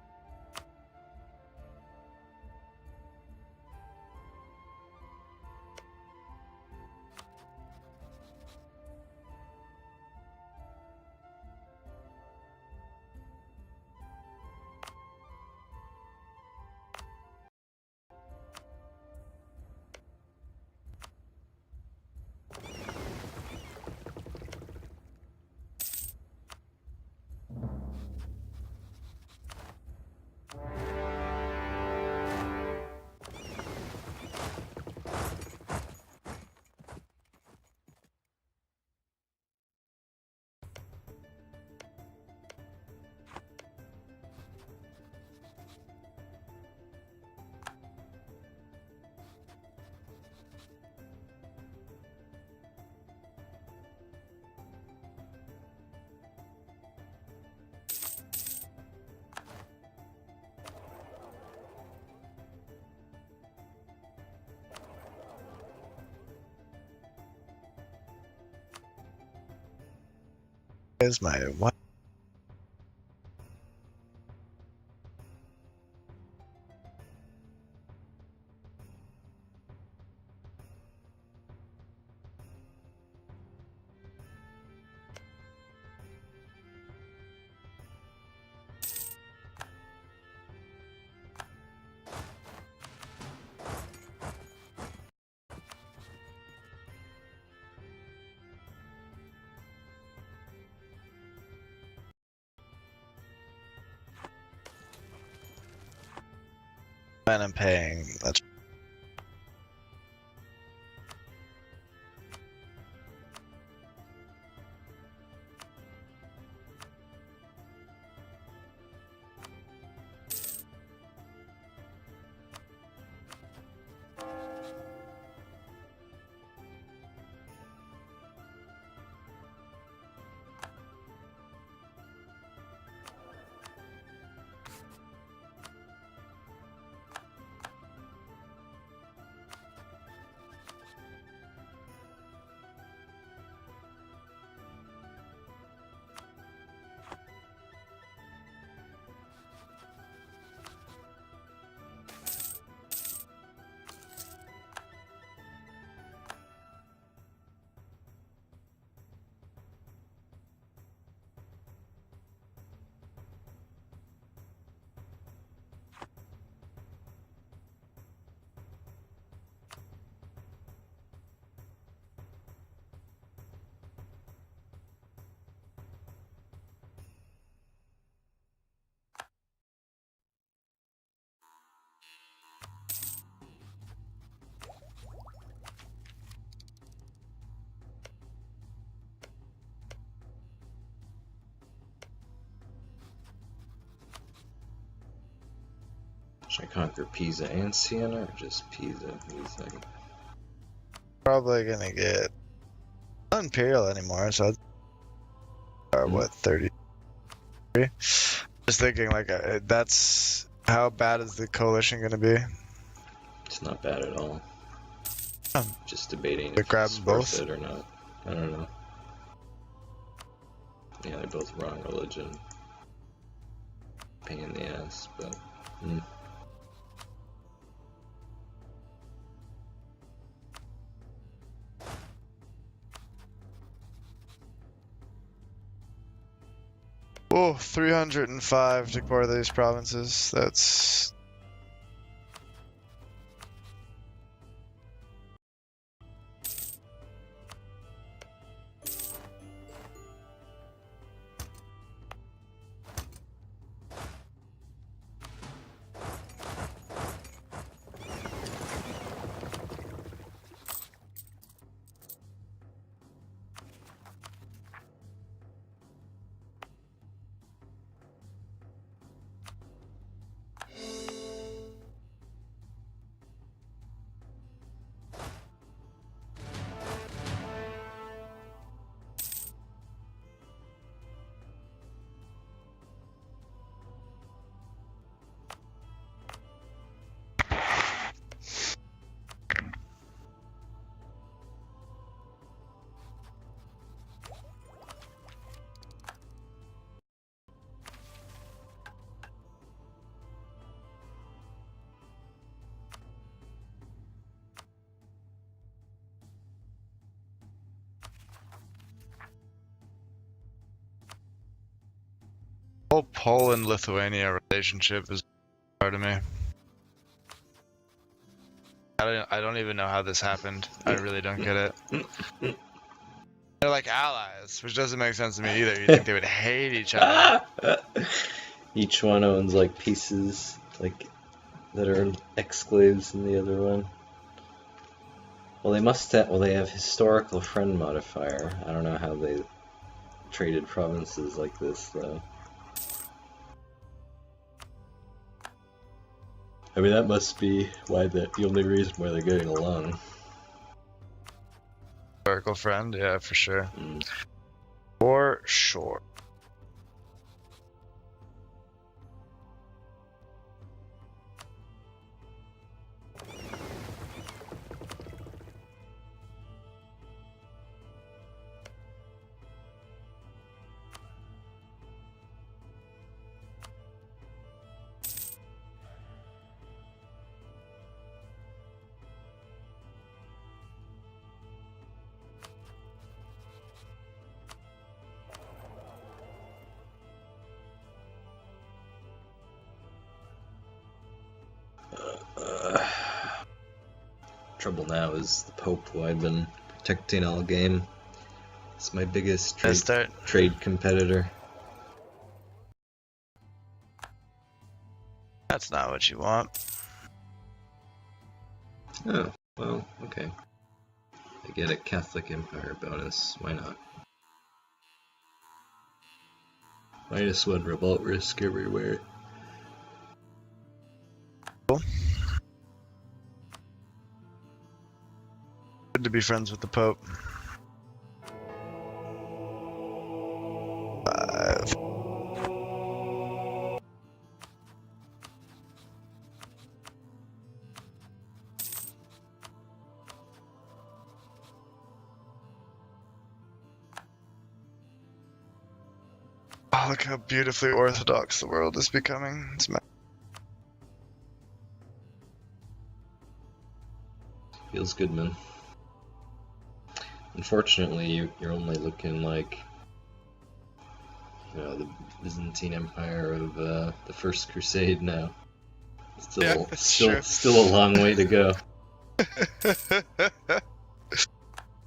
Is my what? And I'm paying. That's Should I conquer Pisa and Siena, or just Pisa? What do you think? probably gonna get not Imperial anymore, so what 33? Just thinking like that's how bad is the coalition gonna be? It's not bad at all. Just debating They if grab it's both? worth it or not. I don't know. Yeah, they're both wrong religion. Pain in the ass, but. Oh, 305 to core these provinces. That's whole Poland-Lithuania relationship is part of me. I don't even know how this happened. I really don't get it. They're like allies, which doesn't make sense to me either. You'd think they would hate each other. Each one owns like pieces like that are exclaves in the other one. Well, they must have. Well, they have historical friend modifier. I don't know how they traded provinces like this though. I mean, that must be why the only reason why they're getting along. Historical friend, yeah, for sure. For sure. Trouble now is the Pope, who I've been protecting all game. It's my biggest trade competitor. That's not what you want. Oh, well, okay. I get a Catholic Empire bonus. Why not? -1 revolt risk everywhere. Cool. Good to be friends with the Pope. 5. Oh, look how beautifully orthodox the world is becoming. It's Feels good, man. Unfortunately, you're only looking like, the Byzantine Empire of the First Crusade now. Still a long way to go.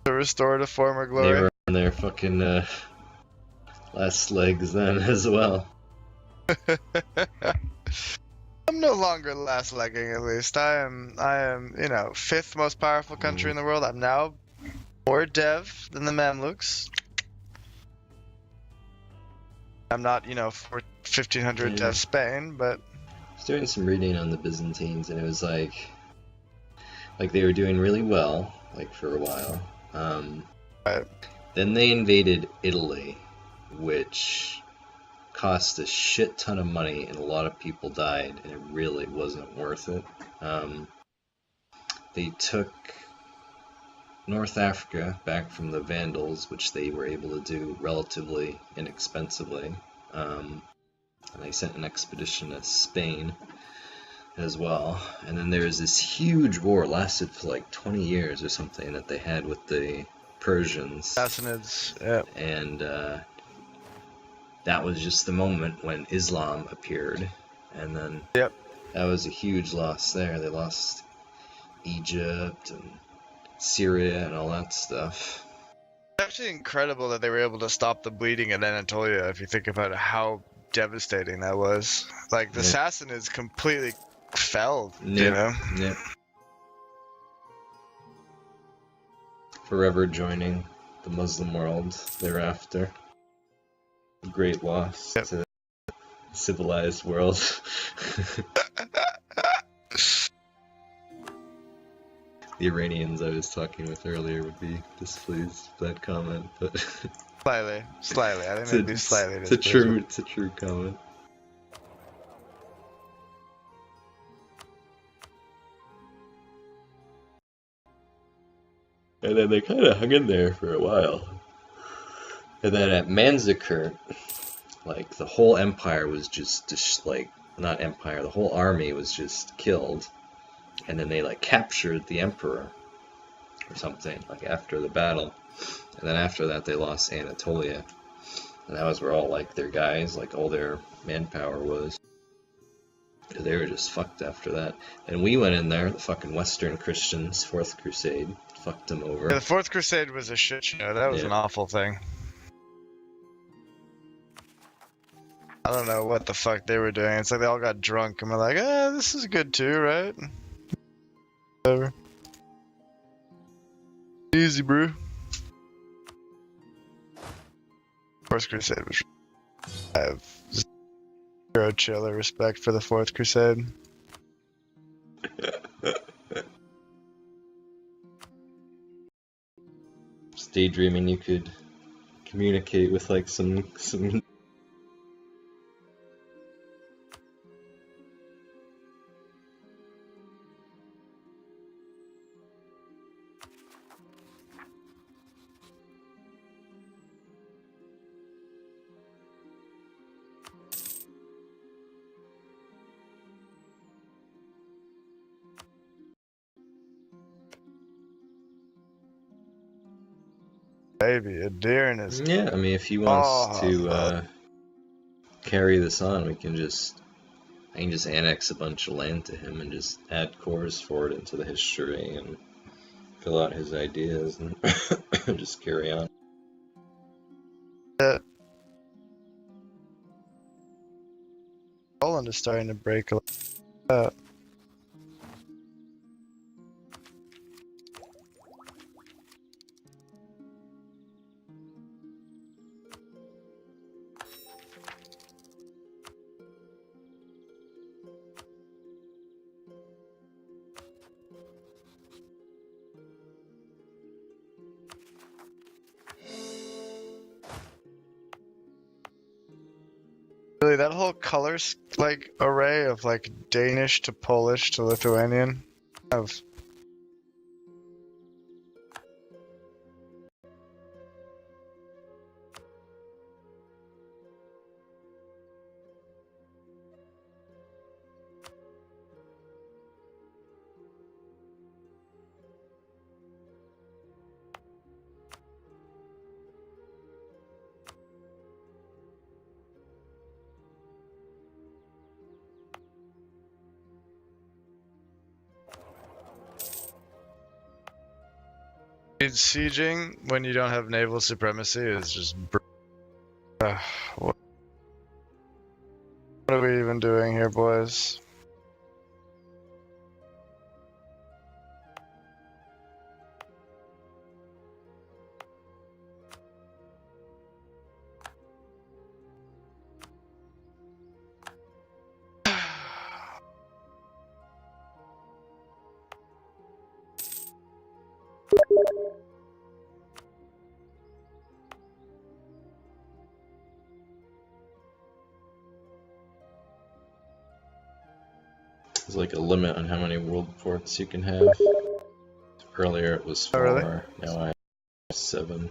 To restore to former glory. They were on their fucking last legs then as well. I'm no longer last legging, at least. I am, 5th most powerful country in the world. I'm now more dev than the Mamluks. I'm not, 1500 dev Spain, but... I was doing some reading on the Byzantines, and it was like they were doing really well, like for a while. Right. Then they invaded Italy, which cost a shit ton of money, and a lot of people died, and it really wasn't worth it. They took North Africa back from the Vandals, which they were able to do relatively inexpensively. And they sent an expedition to Spain as well. And then there was this huge war, lasted for like 20 years or something, that they had with the Persians. Sassanids, yeah. And that was just the moment when Islam appeared. And then Yep. That was a huge loss there. They lost Egypt and Syria and all that stuff. It's actually incredible that they were able to stop the bleeding in Anatolia, if you think about how devastating that was. Like, the Sassanids completely fell, you know? Yep. Forever joining the Muslim world thereafter. A great loss to the civilized world. The Iranians I was talking with earlier would be displeased with that comment, but Slightly. I think they'd be slightly displeased. It's a true comment. And then they kind of hung in there for a while. And then at Manzikert, like, the whole empire was just like, not empire, the whole army was just killed. And then they, like, captured the emperor or something, like, after the battle. And then after that, they lost Anatolia. And that was where all, like, their guys, like, all their manpower was. They were just fucked after that. And we went in there, the fucking Western Christians, Fourth Crusade, fucked them over. Yeah, the Fourth Crusade was a shit show. That was an awful thing. I don't know what the fuck they were doing. It's like they all got drunk and were like, this is good too, right? Whatever. Easy, brew. Fourth Crusade was... I have zero chill or respect for the Fourth Crusade. Just daydreaming you could communicate with, like, some Baby, a deer in his... Yeah, I mean, if he wants to carry this on, I can just annex a bunch of land to him and just add cores for it into the history and fill out his ideas and just carry on. Poland is starting to break a lot. Really, that whole colors like array of like Danish to Polish to Lithuanian of sieging when you don't have naval supremacy is just. What are we even doing here, boys? There's like a limit on how many world ports you can have. Earlier it was 4, Oh, really? now I have 7.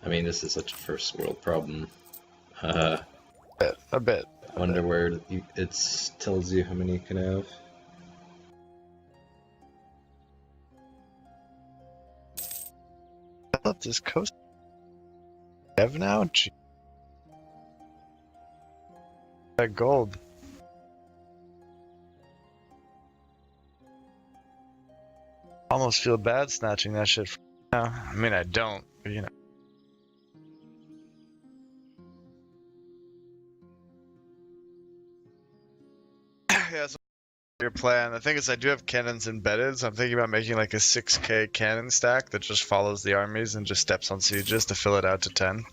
I mean, this is such a first world problem. A bit. I wonder where it tells you how many you can have. I love this coast. Have now? Gee. That gold. Almost feel bad snatching that shit from now. I mean, I don't, but you know. Yeah, so your plan. The thing is, I do have cannons embedded, so I'm thinking about making like a 6k cannon stack that just follows the armies and just steps on sieges to fill it out to 10.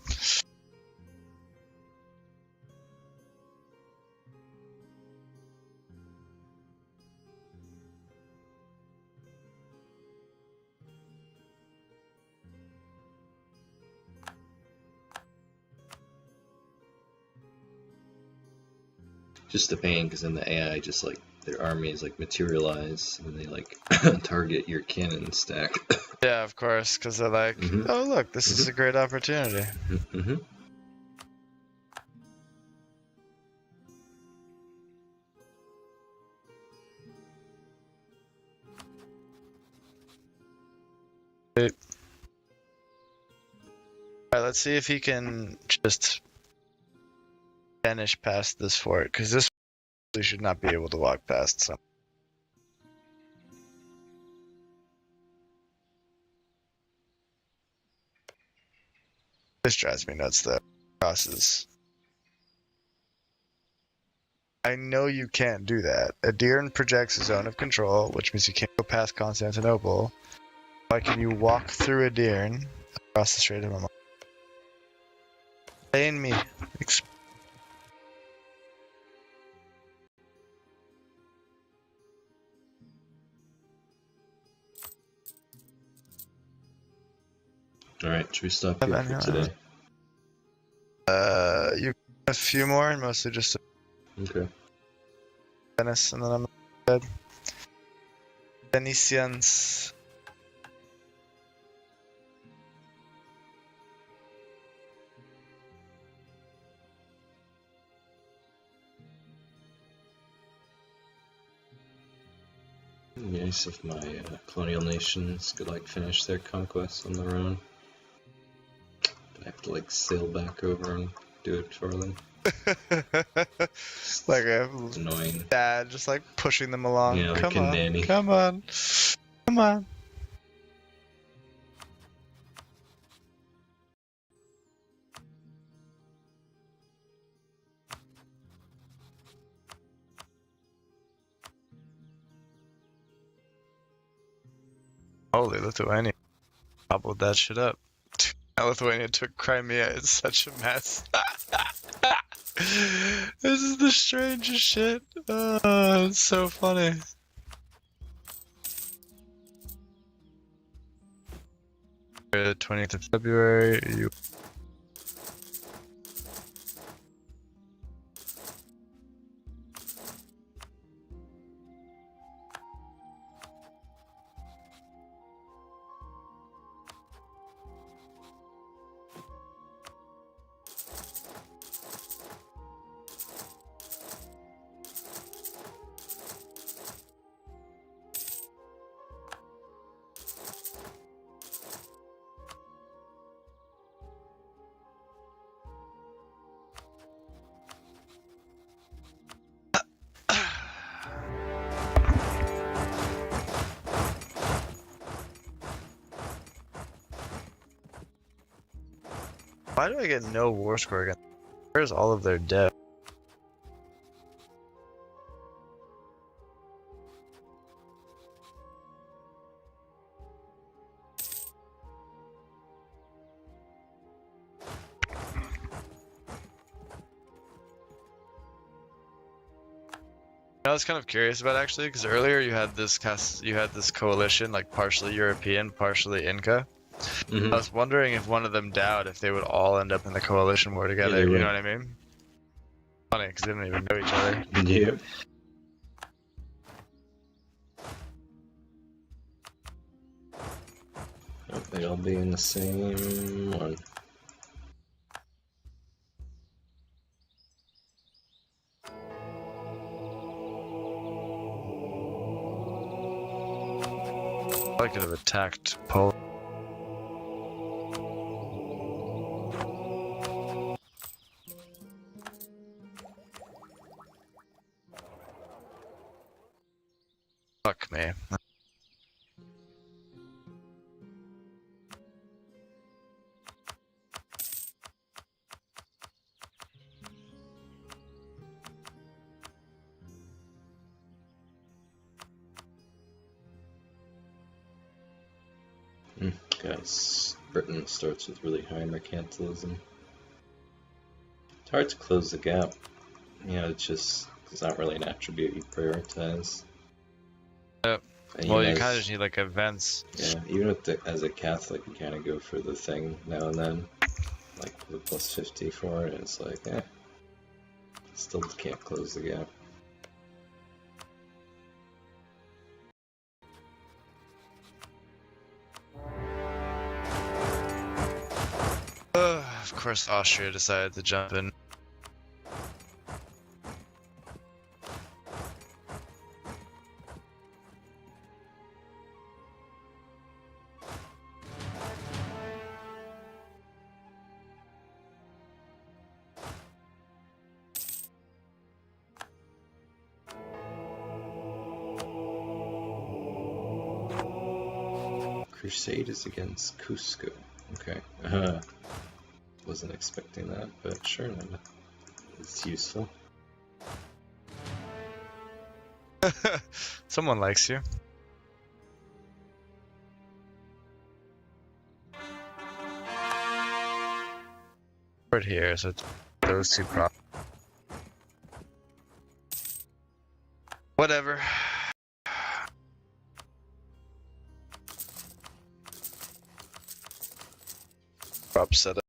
Just a pain, because then the AI just like, their armies like materialize and they like target your cannon stack. Yeah, of course, because they're like, oh look, this is a great opportunity. Alright, let's see if he can just vanish past this fort, because this should not be able to walk past some. This drives me nuts though. Crosses. I know you can't do that. Adirn projects a zone of control, which means you can't go past Constantinople. Why can you walk through Adirn across the Strait of Mach? Explain me. Alright, should we stop here for today? You a few more, and mostly just Okay. Venice, and then I'm dead. Venetians. Nice if my colonial nations could like finish their conquests on their own. But I have to like sail back over and do it for them. Like a annoying dad just like pushing them along. Yeah, like come a on, nanny. come on, come on. Holy Lithuania gobbled that shit up. Lithuania took Crimea. It's such a mess. This is the strangest shit. It's so funny. The 20th of February. Why do I get no war score again? Where's all of their dev? I was kind of curious about actually, because earlier you had this coalition, like partially European, partially Inca. I was wondering if one of them died, if they would all end up in the coalition war together. Yeah, you would. know what I mean? Funny, because they don't even know each other. Yep. Hope they all be in the same one. I could have attacked Poland. Fuck me. Guys, Britain starts with really high mercantilism. It's hard to close the gap. It's not really an attribute you prioritize. Yep. Well, you kind of just need like events. Yeah, even as a Catholic, you kind of go for the thing now and then, like the plus 50 for it. It's like, still can't close the gap. Of course, Austria decided to jump in. Crusade is against Cusco. Okay. Wasn't expecting that, but sure, it's useful. Someone likes you. Right here, so it's those two problems. Whatever. Upset.